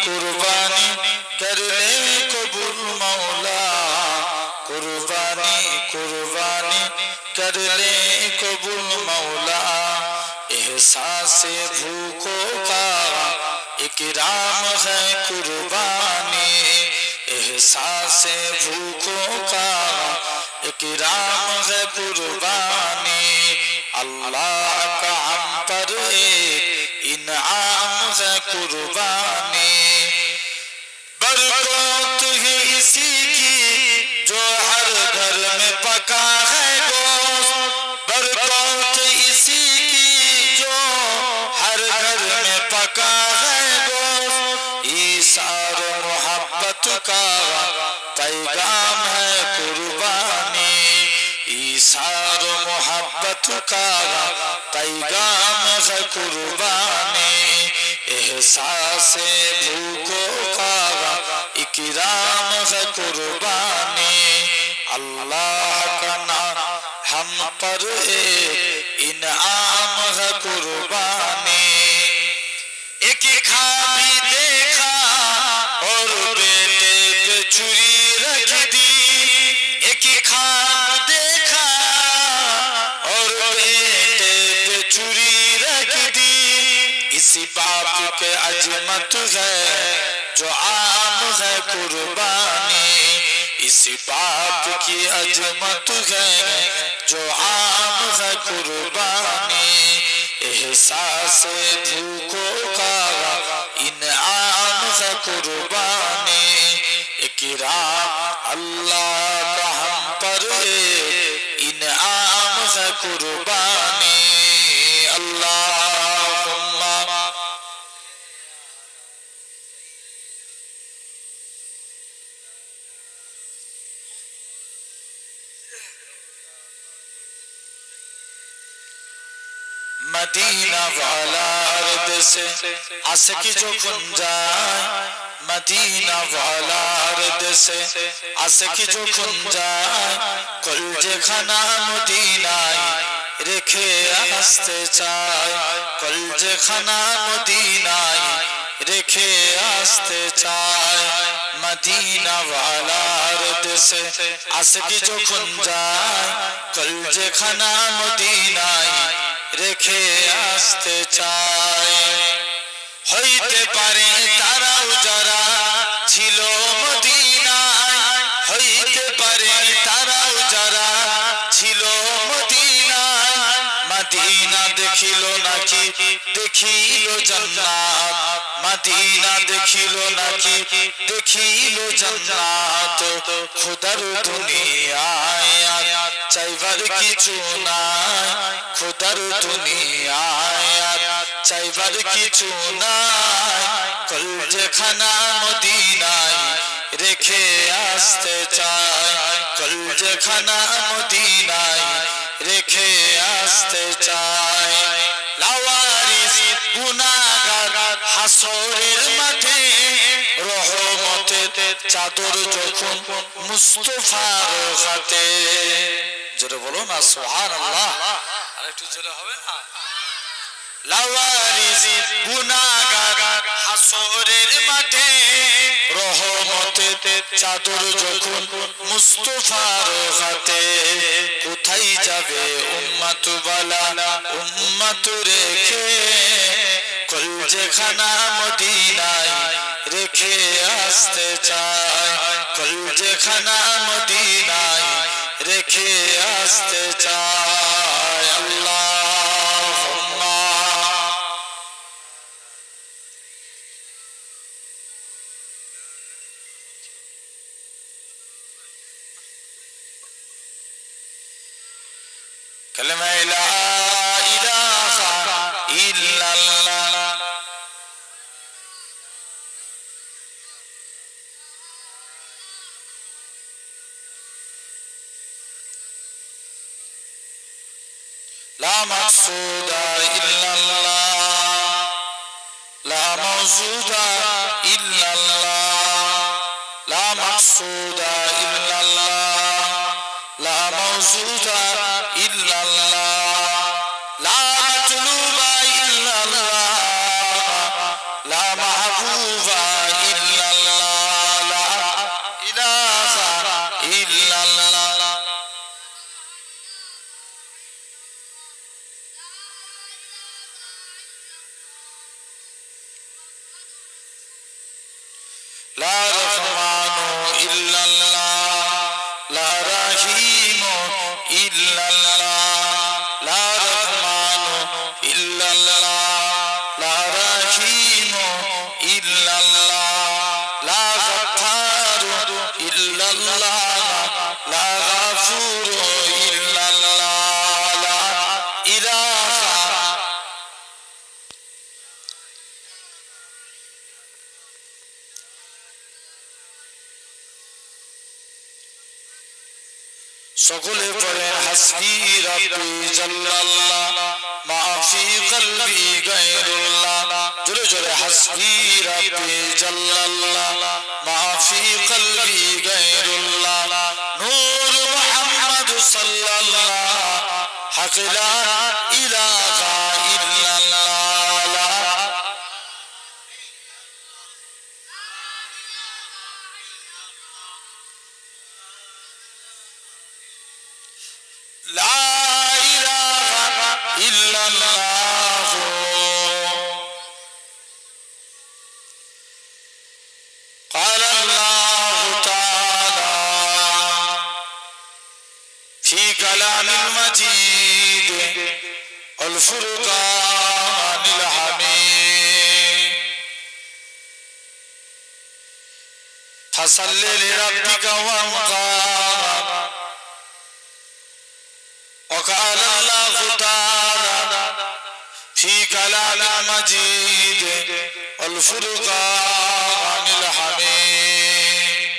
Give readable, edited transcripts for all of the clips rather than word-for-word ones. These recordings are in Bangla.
कुर्बानी कर ले कबूल मौला कुर्बानी कुर्बानी कर ले कबूल मौला एहसास भूखों का इकराम है कुर्बानी एहसास भूखों का इकराम है कुर्बानी अल्लाह का हम पर इनाम है कुर्बानी बरकत ही इसी की जो हर घर में पका है गोश्त बरकत इसी की जो हर घर में पका है गोश्त ईसार मोहब्बत का पैगाम है कुर्बानी ईसार मोहब्बत का पैगाम है कुर्बानी एहसास भूखों का इकराम है कुर्बानी अल्लाह का नाम हम पर इनाम है कुर्बानी एक खा भी देखा और बेटे पे छुरी रख दी एक खा देखा और बेटे पे छुरी रख दी इसी बाप के अजमत है जो आम है कुर्बानी इसी बाप की अजमत है जो आम है कुर्बानी एहसास भूखों का इनाम है कुर्बानी इकराम अल्लाह का हम पर इनाम है कुर्बानी अल्लाहुम्मा मदीना वाला अर्द से आशिकी जो खुन जाए मदीना वाला अर्द से आशिकी जो खुन जाए कलजे खाना मदीनाय रेखे आस्ते चाय कलजे खाना मदीनाय रेखे आस्ते चाय मदीना वाला अर्द से आशिकी जो खुन जाए कलजे खाना मदीनाय রেখে আসতে চায় হইতে পারে তারাও যারা ছিল মদিনায় হইতে পারে তারাও যারা ছিল মদিনায় মদিনা দেখিল নাকি দেখিল জান্নাত মদিনা দেখিল নাকি দেখিল জান্নাত খোদার দুনিয়ায় চাইবার কিছু নাই খোদার দুনিয়ায় চাইবার কিছু নাই কলজে খানা মদিনায় রেখে আসতে চায় কলজে খানা মদিনায় রেখে আসতে চায় লাওয়ারিস গুনাহগার হাসরের মাঠে রহমতের চাদর যখন মুস্তাফার হাতে জোরে বলো না সুবহানাল্লাহ আরেকটু জোরে হবে না লাওয়ারিস গুনাহগার হাসরের মাঠে রহমতের চাদর যখন মুস্তাফার হাতে কোথায় যাবে উম্মত ওয়ালা উম্মত রেখে কলজে খানা মদিনায় রেখে আসতে চায় কলজে খানা মদিনায় রেখে আসতে চায় আল্লাহুম্মা কালেমা লা ইলাহা ইল্লাল্লাহ لا مقصود إلا الله لا موجود إلا الله لا مقصود إلا الله لا موجود إلا الله لا مطلوب إلا الله لا محبوب লা রহমানু ইল্লাল্লাহ, লা রাহিমু ইল্লাল্লাহ, লা রহমানু ইল্লাল্লাহ, লা রাহিমু ইল্লাল্লাহ, লা গাফফারু ইল্লাল্লাহ, লা গাফুরু ইল্লাল্লাহ, লা ইলাহা। সকলে পড়েন হাসবি রাব্বি জাল্লাল্লাহ মা ফি কলবি গায়রুল্লাহ। জোরে জোরে হাসবি রাব্বি জাল্লাল্লাহ মা ফি কলবি গায়রুল্লাহ। নূর মুহাম্মদ সাল্লাল্লাহ হক লা ইলাহা ইল্লাল্লাহ। لا إله إلا الله قال الله تعالى في كلام المجيد والفرقان الحميد فصل لربك وانقر وقال الله تعالى في كلام المجيد والفرقان الحميد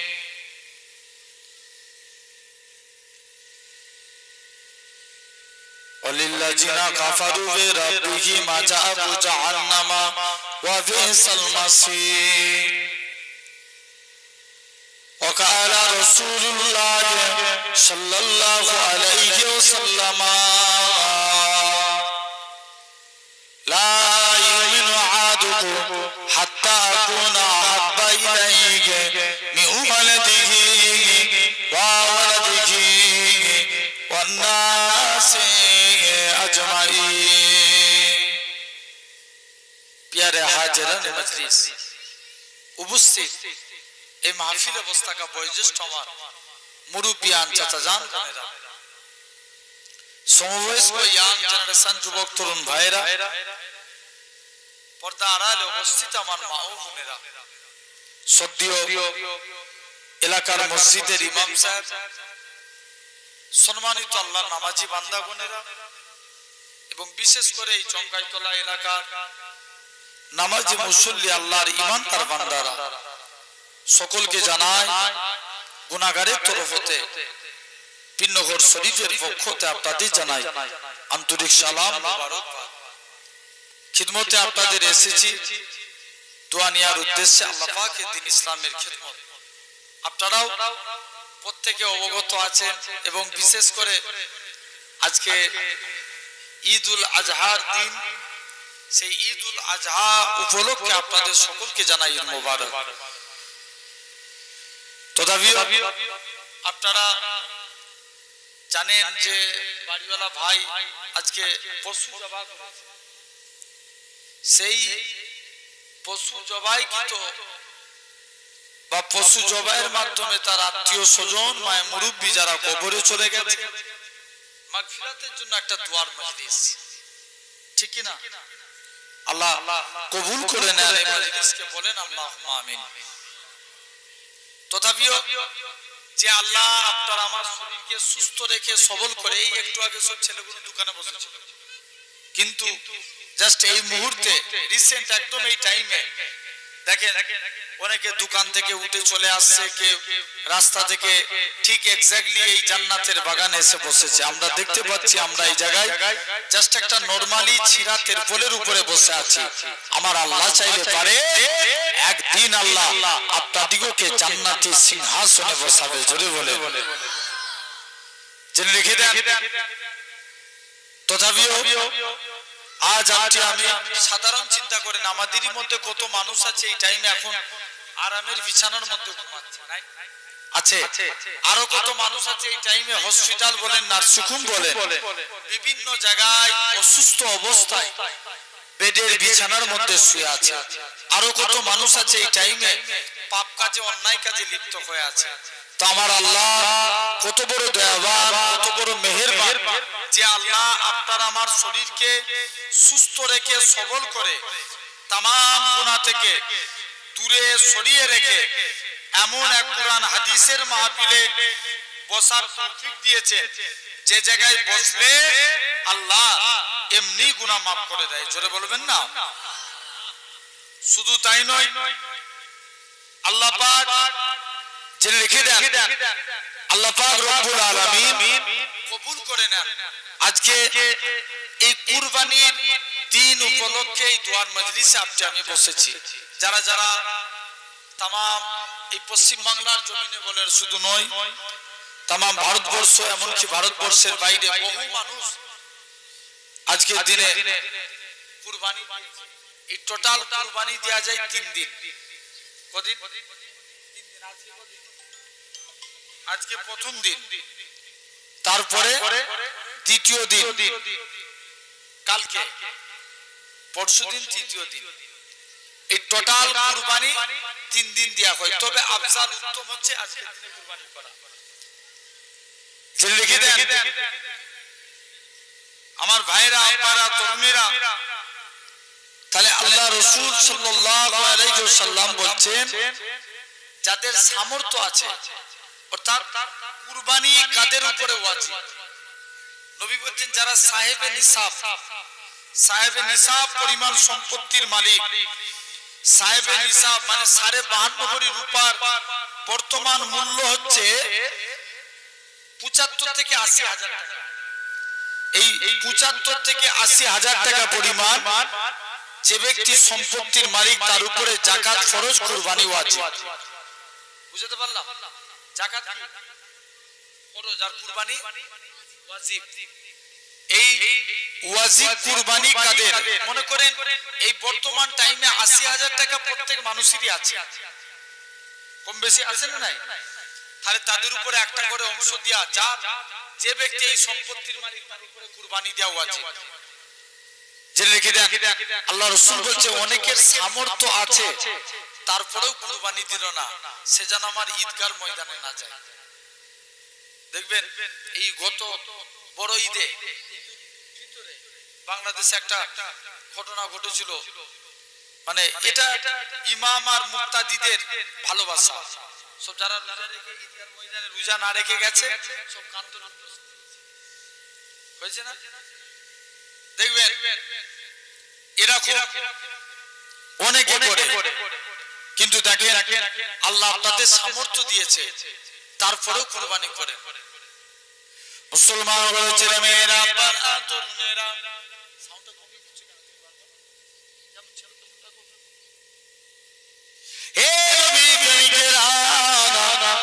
وللذين كفروا بربهم عذاب جهنم وبئس المصير وقال رسول الله صلى الله عليه وسلم لا يؤمن أحدكم حتى أكون أحب إليه من ولده وولده والناس أجمعين। प्यारे हाजिरान मजलिस उपस्थित এই মাহফিল অবস্থাকা বয়োজ্যেষ্ঠ আমার মুরব্বিয়ান চাচাজান বোনেরা, সমবয়স্ক ইয়াং জেনারেশন যুবক তরুণ ভাইরা, পর্দা আড়ালে উপস্থিত আমার মা ও বোনেরা, সদ্য এলাকার মসজিদের ইমাম সাহেব, সম্মানিত আল্লাহর নামাজি বান্দা বোনেরা এবং বিশেষ করে এই চঙ্গাইতলা এলাকার নামাজি মুসল্লি আল্লাহর ঈমানদার বান্দারা, সকলকে জানাই গুনাহগারের তরফ হতে পিন্নগর শরীফের পক্ষ হতে আপনাদের জানাই আন্তরিক সালাম মুবারকবাদ। খিদমতে আপনাদের এসেছি দোয়া নেওয়ার উদ্দেশ্যে, আল্লাহ পাকের দ্বীন ইসলামের খিদমত। আপনারাও প্রত্যেকে অবগত আছেন এবং বিশেষ করে আজকে ঈদুল আজহার দিন, সেই ঈদুল আজহা উপলক্ষে আপনাদের সকলকে জানাই ঈদ মোবারক। তথাপিও আপনারা জানেন যে বাড়িওয়ালা ভাই আজকে পশু জবাই করেছে, সেই পশু জবাইকৃত বা পশু জবাইয়ের মাধ্যমে তার আত্মীয় স্বজন মায়ের মুরব্বী যারা কবরে চলে গেছে, মাগফিরাতের জন্য একটা দোয়ার মজলিস, ঠিক কি না? আল্লাহ কবুল করে নেন এই মজলিসকে, বলেন আল্লাহুম্মা আমিন। তথাপিও যে আল্লাহ আপনার আমার শরীরকে সুস্থ রেখে সবল করে, এই একটু আগে সব ছেলেগুলো দোকানে বসেছিল, কিন্তু জাস্ট এই মুহূর্তে রিসেন্ট একদম এই টাইমে দেখেন অনেকে দোকান থেকে উঠে চলে আসছে, কেউ রাস্তা থেকে ঠিক এক্স্যাক্টলি এই জান্নাতের বাগানে এসে বসেছে। আমরা দেখতে পাচ্ছি আমরা এই জায়গায় জাস্ট একটা নরমালি ছিঁড়া তেরপলের উপরে বসে আছি। আমার আল্লাহ চাইলে পারে একদিন আল্লাহ আপনাদিগকে জান্নাতি সিংহাসনে বসাবে। জোরে বলে জেনে রেখে দেন। তথাপিও আজ আমি সাধারণ চিন্তা করেন আমাদেরই মধ্যে কত মানুষ আছে এই টাইমে এখন আরামের বিছানার মধ্যে ঘুমাচ্ছে, আছে আরো কত মানুষ আছে এই টাইমে হসপিটাল বলেন নার্সিংহোম বলেন বিভিন্ন জায়গায় অসুস্থ অবস্থায় বেডের বিছানার মধ্যে শুয়ে আছে, আরো কত মানুষ আছে এই টাইমে পাপ কাজে অন্যায় কাজে লিপ্ত হয়ে আছে। তো আমার আল্লাহ কত বড় দয়াবান, কত বড় মেহেরবান যে আল্লাহ আপনার আমার শরীরকে সুস্থ রেখে সবল করে তামাম গুনাহ থেকে দূরে সরিয়ে রেখে এমন এক কোরআন হাদিসের মাহফিলে বসার তৌফিক দিয়েছেন যে জায়গায় বসলে আল্লাহ এমনি গুনাহ মাফ করে দেয়। জোরে বলবেন না? শুধু তাই নয়, আল্লাহ পাক জেনে রেখে দেন, আল্লাহ পাক রব্বুল আলামিন কবুল করে নেন। আজকে এই কুরবানির দিন উপলক্ষে এই দোয়ার মজলিসে আমি বসেছি। যারা যারা তামাম এই পশ্চিম বাংলার জমিনে বলে শুধু নয়, তামাম ভারতবর্ষ, এমনকি ভারতবর্ষের বাইরে বহু মানুষ আজকের দিনে কুরবানি, এই টোটাল কুরবানি দেয়া যায় 3 দিন। কদিন? 3 দিন। আজকে প্রথম দিন, তারপরে দ্বিতীয় দিন, কালকে পরশুদিন তৃতীয় দিন। এই টোটাল কুরবানি 3 দিন দেয়া হয়। তবে আফজাল উত্তম হচ্ছে আজকের দিনে কুরবানি করা। জেনে রেখে দেন আমার ভাইরা, আপনারা, তরুণীরা। তাহলে আল্লাহ রাসূল সাল্লাল্লাহু আলাইহি ওয়াসাল্লাম বলছেন যাদের সামর্থ্য আছে, অর্থাৎ কুরবানি কাদের উপরে ওয়াজিব। নবী বলছেন যারা সাহেবে নিসাব পরিমাণ সম্পত্তির মালিক। সাহেবে নিসাব মানে 52.5 ভরি রূপার বর্তমান মূল্য হচ্ছে 75 থেকে 80 হাজার টাকা। এই 75 থেকে 80 হাজার টাকা পরিমাণ যে ব্যক্তি সম্পত্তির মালিক তার উপরে যাকাত ফরজ, কুরবানি ওয়াজিব। বুঝতে পারলাম? যাকাত কি ফরজ আর কুরবানি ওয়াজিব। এই ওয়াজিব কুরবানি কাদের? মনে করেন এই বর্তমান টাইমে 80 হাজার টাকা প্রত্যেক মানুষেরই আছে, কম বেশি আছে না নাই? তাহলে তাদের উপরে একটা করে অংশ দেয়া, যে ব্যক্তি এই সম্পত্তির মালিক তার উপরে কুরবানি দেওয়া ওয়াজিব। জেনে রেখে দেন আল্লাহ রাসূল বলছে অনেকের সামর্থ্য আছে তারপরেও কুরবানি দিল না, সে যেন আমার ঈদগার ময়দানে না যায়। দেখবেন এই গত বড় ঈদে বাংলাদেশে একটা ঘটনা ঘটেছিল, মানে এটা ইমাম আর মুক্তাদিদের ভালোবাসা। সব যারা ঈদগার ময়দানে রোজা না রেখে গেছে সব আন্দোলন হয়েছে না? দেখবেন এরকম অনেকে করে, কিন্তু দেখেন আল্লাহ আপনাদের সামর্থ্য দিয়েছে তারপরেও কুরবানি করেন। মুসলমান ছেলে মেয়েরা, তরুণেরা,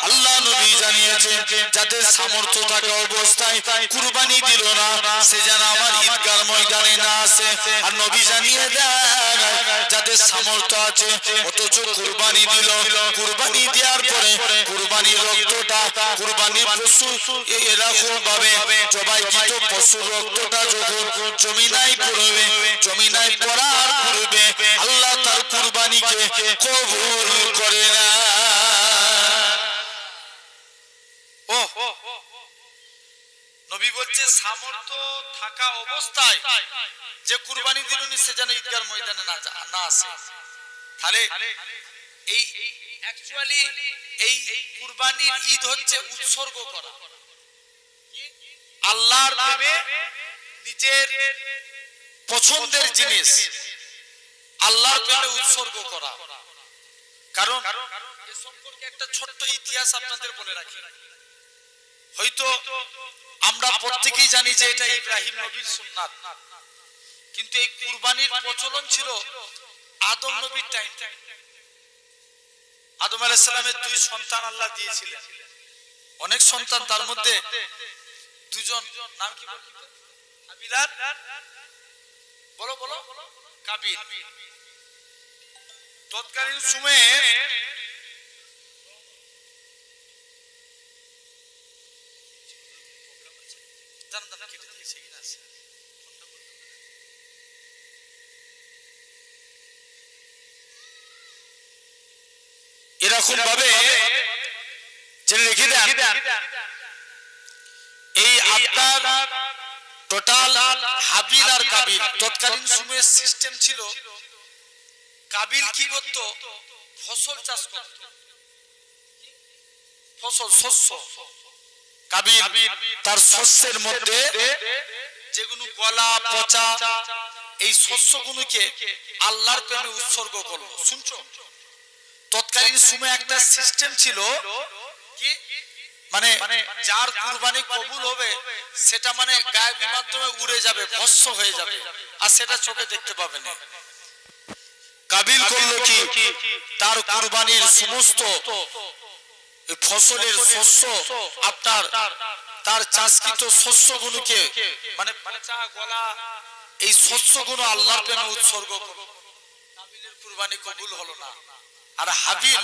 আল্লাহ নবী জানিয়েছেন যাদের সামর্থ্য থাকা অবস্থায় কুরবানি দিল না সে যেন আমার ঈদগার ময়দানে না আসে। আর নবী জানিয়ে দেন যাদের সামর্থ্য আছে অথচ কুরবানি দিল, কুরবানি দেওয়ার পরে কুরবানির রক্তটা, কুরবানির পশু এরকম ভাবে জবাইকৃত পশুর রক্তটা যখন জমিনায় পড়বে, জমিনায় পড়ার পূর্বে আল্লাহ তার কুরবানিকে কবুল করে না। নবী বলছে সামর্থ্য থাকা অবস্থায় যে কুরবানি দিলনি সে যেন ঈদগার ময়দানে না আসে। তাহলে এই অ্যাকচুয়ালি এই কুরবানির ঈদ হচ্ছে উৎসর্গ করা, আল্লাহর প্রেমে নিজের পছন্দের জিনিস আল্লাহর প্রেমে উৎসর্গ করা। কারণ এ সম্পর্কে একটা ছোট্ট ইতিহাস আপনাদের বলে রাখি। হয়তো আমরা প্রত্যেকেই জানি যে এটা ইব্রাহিম নবীর সুন্নাত, কিন্তু এই কুরবানির প্রচলন ছিল আদম নবীর টাইম থেকে। আদম আলাইহিস সালামের 2 সন্তান আল্লাহ দিয়েছিলেন, অনেক সন্তান, তার মধ্যে 2 জন নাম কি হাবিল আর বলো কাবিল। তৎকালীন সময়ে কেটে দিয়েছে কিনা এরকম ভাবে জেনে রেখে দেন, এই আপনার টোটাল হাবিল আর কাবিল তৎকালীন সময়ের সিস্টেম ছিল। কাবিল কি করত? ফসল চাষ করত, ফসল শস্য। কাবিল তার শস্যের মধ্যে যেগুলো গলা পচা এই শস্যগুলোকে আল্লাহর প্রেমে উৎসর্গ করলো। শুনছো? তৎকালীন সময়ে একটা সিস্টেম ছিল কি, মানে যার কুরবানি কবুল হবে সেটা মানে গায়েবের মাধ্যমে উড়ে যাবে, ভস্ম হয়ে যাবে, আর সেটা চোখে দেখতে পাবে না। কাবিল করলো কি, তার কুরবানির সমস্ত ফসলের শস্য আপনার তার চাষকৃত শস্যগুলোকে মানে পচা গলা এই শস্যগুলো আল্লাহর প্রেমে উৎসর্গ করলো। কাবিলের কুরবানি কবুল হলো না। আর হাবিল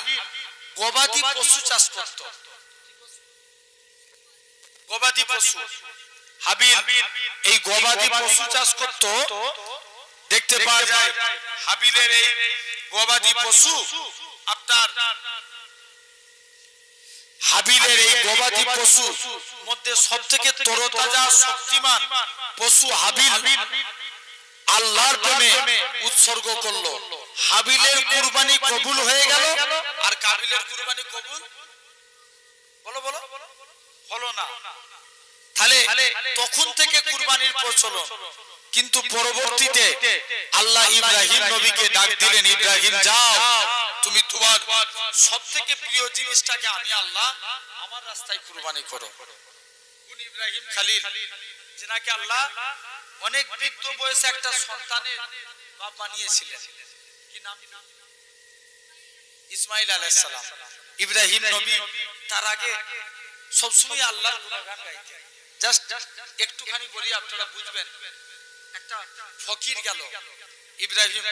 গবাদি পশু চাষ করত, গবাদি পশু। হাবিল এই গবাদি পশু চাষ করত। দেখতে পাওয়া যায় হাবিলের এই গবাদি পশু আপনার হাবিলের এই গবাদি পশু মধ্যে সবথেকে তরতাজা শক্তিমান পশু হাবিল আল্লাহর প্রেমে উৎসর্গ করলো। হাবিলের কুরবানি কবুল হয়ে গেল, আর কাবিলের কুরবানি কবুল বলো বলো হলো না। তাহলে তখন থেকে কুরবানির প্রচলন। কিন্তু পরবর্তীতে আল্লাহ ইব্রাহিম নবীকে ডাক দিলেন, ইব্রাহিম যাও, তুমি তোমার সবথেকে প্রিয় জিনিসটাকে আমি আল্লাহ আমার রাস্তায় কুরবানি করো। ইব্রাহিম খালিল, যেনাকে আল্লাহ অনেক বৃদ্ধ বয়সে একটা সন্তানের বাপ বানিয়েছিলেন, কি নাম? ইসমাইল আলাইহিস সালাম। ইব্রাহিম নবী তার আগে সবসময় আল্লাহর গুণগান গাইতেন। জাস্ট একটুখানি বলি আপনারা বুঝবেন। একটা ফকির গেল ইব্রাহিম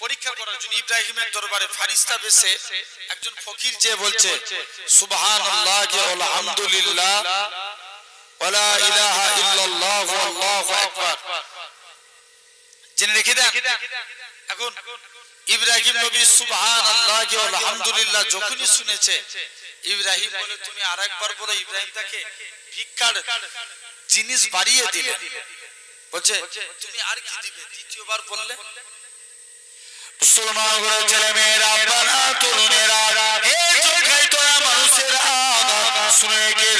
পরীক্ষা করার জন্য। ইব্রাহিমের দরবারে ফারিস্তা বেশে একজন ফকির যে বলছে সুবহানাল্লাহ ওয়া আলহামদুলিল্লাহ ওয়া লা ইলাহা ইল্লাল্লাহ আল্লাহু আকবার। জেনে রেখে দেন। এখন ইব্রাহিম নবী সুবহানাল্লাহ ওয়া আলহামদুলিল্লাহ যখনই শুনেছে, ইব্রাহিম বলে তুমি আরেকবার বলো। ইব্রাহিম তাকে ভিক্ষার জিনিস বাড়িয়ে দিলেন। বলছে তুমি আর কি দিবে? দ্বিতীয়বার বললে মুসলমান ঘরের ছেলে মেয়েরা, বাবা তরুণেরা, হে চোখাই তোরা মানুষেরা, শুনে কে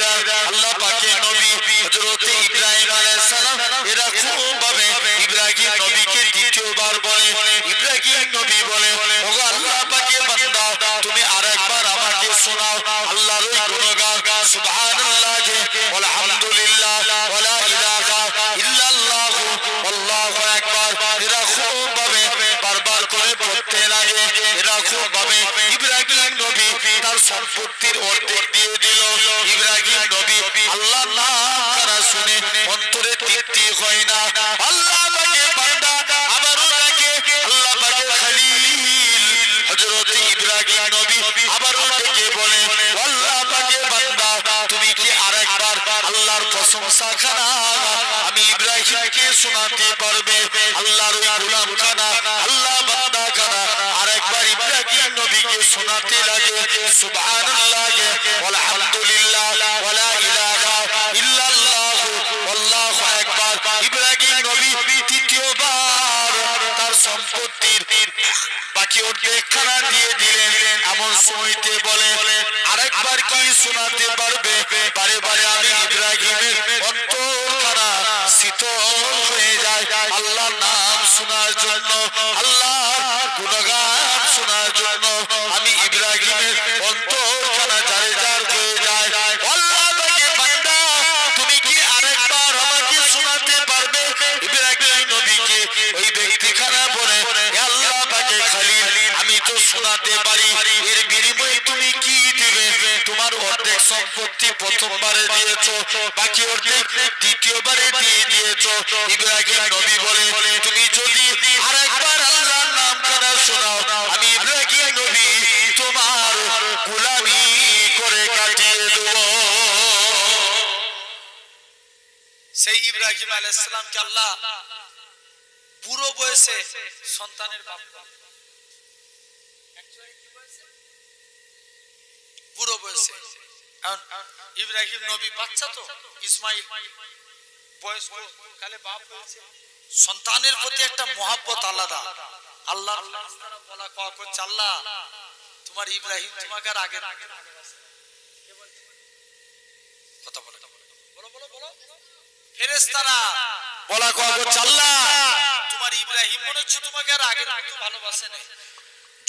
আল্লাহ পাকের নবী হযরত ইব্রাহিম আলাইহিস সালাম এরা খুব ভাবে ইব্রাহিম নবীকে দ্বিতীয়বার বলে। ইব্রাহিম নবী বলে, ওগো আল্লাহ পাকের বান্দা, তুমি আরেকবার আমাকে শোনাও আল্লাহর ওই গুণগান সুবহানাল্লাহ ওয়া আলহামদুলিল্লাহ ওয়া লা ইলাহা ইল্লাল্লাহ আল্লাহু আকবার। এরা খুব ভাবে বারবার করে পড়তে লাগে। এরা খুব ভাবে ইব্রাহিম নবী তার সম্পত্তির অর্ধেক দিয়ে দিল। ইব্রাহিম নবী আল্লাহর নাম কারা শুনে অন্তরে তৃপ্তি হয় না। আল্লাহ পাকের বান্দা আবারও ডাকে, আল্লাহ পাকের খলিল হযরত ইব্রাহিম নবী আবারও ডেকে বলে, আল্লাহ পাকের বান্দা, তুমি কি আরেকবার আল্লাহর প্রশংসা খানা আমি ইব্রাহিমকে শোনাতে পারবে? আল্লাহর ওই গোলাম খানা, আল্লাহ বান্দা খানা আরেকবার ইব্রাহিম নবীকে শোনাতে লাগে সুবহানাল্লাহ ওয়া আলহামদুলিল্লাহ ওয়া লা ইলাহা ইল্লাল্লাহ আল্লাহু আকবার। ইব্রাহিম নবী তৃতীয়বার তার সম্পত্তির বাকি অর্ধেক খানা দিয়ে দিলেন। এমন সময়তে বলে, আরেকবার কি শোনাতে পারবে? বারে বারে আমি ইব্রাহিমের অন্তরখানা শীতল হয়ে যায় আল্লাহর নাম শোনার জন্য, আল্লাহর গুণগান শোনার জন্য। আমি ইব্রাহিমের অন্তরখানা জারে জার হয়ে যায়। আল্লাহ পাকের বান্দা, তুমি কি আরেকবার আমাকে শোনাতে পারবে? ইব্রাহিম নবীকে ওই ব্যক্তিখানা বলে, আল্লাহ পাকের খলিল, আমি তো শোনাতে পারি, এর বিনিময়ে তুমি কি দিবে? তোমার অর্ধেক সম্পত্তি প্রথমবারে দিয়েছো, বাকি অর্ধেক দ্বিতীয়বারে দিয়ে দিয়েছো। ইব্রাহিম নবী বলে, তুমি যদি আরেকবার আল্লাহর নাম কানা শোনাও, আমি ইব্রাহিম নবী তোমার গোলামি করে কাটিয়ে দেব। সেই ইব্রাহিম আলাইহিস সালামকে আল্লাহ বুড়ো বয়সে সন্তানের বাপ বয়সে। এখন ইব্রাহিম নবী বাচ্চা তো, ইসমাইল বয়স্ক কালে বাপ হয়েছে। সন্তানের প্রতি একটা মহব্বত আলাদা। আল্লাহ বলা কওয়া করছে, আল্লাহ তোমার ইব্রাহিম তোমাকে আর আগে কথা বলে বলো বলো বলো ফেরেশতারা বলা কওয়া করছে, আল্লাহ তোমার ইব্রাহিম মনে হচ্ছে তোমাকে আর আগে ভালোবাসে না।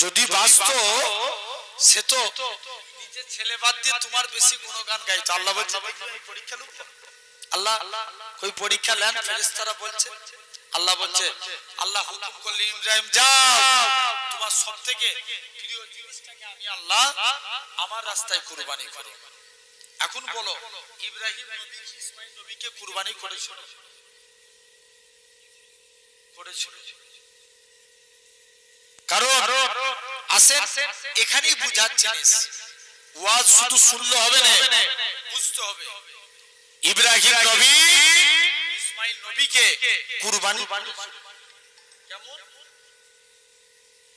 যদি বাসতো সে তো নিজের ছেলে বাদ দিয়ে তোমার বেশি গুণগান গাইতো। আল্লাহ বলছে পরীক্ষা লুক, আল্লাহ কই পরীক্ষা নেন। ফেরেশতারা বলছে, আল্লাহ বলছে, আল্লাহ হুকুম করলে ইব্রাহিম যাও, তোমার সবথেকে প্রিয় জিনিসটাকে আমি আল্লাহ আমার রাস্তায় কুরবানি করো। এখন বলো ইব্রাহিম নবী কি ইসমাইল নবীকে কুরবানি করেছিল? করেছিল। কারণ আসেন এখানেই বুঝার জিনিস, ওয়াজ শুধু শুনলে হবে না, বুঝতে হবে। ইব্রাহিম নবী ইসমাইল নবীকে কুরবানি কেমন?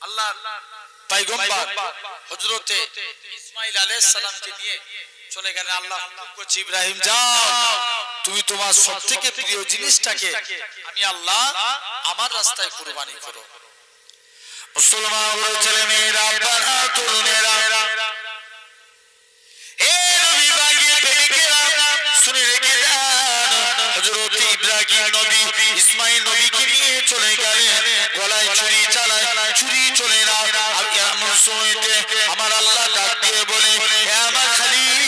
আল্লাহ পয়গম্বর হযরতে ইসমাইল আলাইহিস সালামকে নিয়ে চলে গেলেন। আল্লাহ হুকুম করছে, ইব্রাহিম যাও, তুমি তোমার সবথেকে প্রিয় জিনিসটাকে আমি আল্লাহ আমার রাস্তায় কুরবানি করো। মুসলমান ছেলেমেয়েরা, বাবা তরুণেরা, হে নবী বাগিয়ে প্রেমিকেরা, শুনে রেখে যান, হযরত ইব্রাহিম নবী ইসমাইল নবীকে নিয়ে চলে গেলেন। গলায় ছুরি চালায়, ছুরি চলে না। আর এমন সময়তে আমার আল্লাহ ডাক দিয়ে বলে, হে আমার খলিল,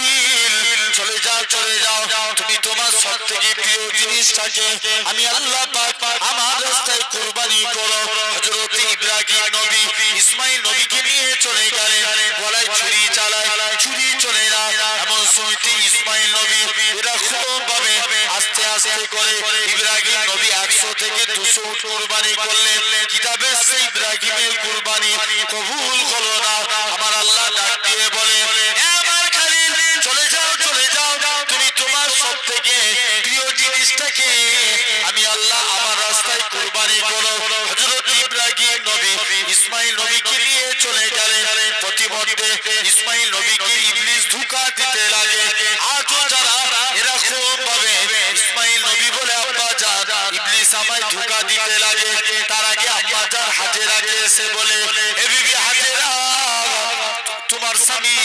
চলে যাও চলে যাও, তুমি তোমার সবথেকে প্রিয় জিনিসটাকে আমি আল্লাহ পাক আমার রাস্তায় কুরবানি করো। হযরত ইব্রাহিম নবী ইসমাইল নবীকে নিয়ে চলে গেলেন। গলায় ছুরি চালায়, ছুরি চলে না। এমন সময়তে ইসমাইল নবী এরকম ভাবে আস্তে আস্তে করে ইব্রাহিম নবী 100 থেকে 200 উট কুরবানি করলেন। কিতাবে সেই ইব্রাহিমের কুরবানি কবুল হলো না। আমার আল্লাহ ডাক দিয়ে বলে, হে আমার খলিল, চলে যাও চলে যাও, তুমি তোমার সবথেকে প্রিয় জিনিসটাকে আমি আল্লাহ আমার রাস্তায় কুরবানি করো। হযরত ইব্রাহিম নবী ইসমাইল নবীকে নিয়ে চলে গেলেন। প্রতিমধ্যে ইসমাইল নবীকে ইবলিস ধোঁকা দিতে লাগে। আজও যারা এরকম ভাবে ইসমাইল নবী বলে আব্বা জান, ইবলিস আমায় ধোঁকা দিতে লাগে, তার আগে আব্বা জান হাজেরাকে এসে বলে, হে বিবি হাজেরা, তোমার স্বামী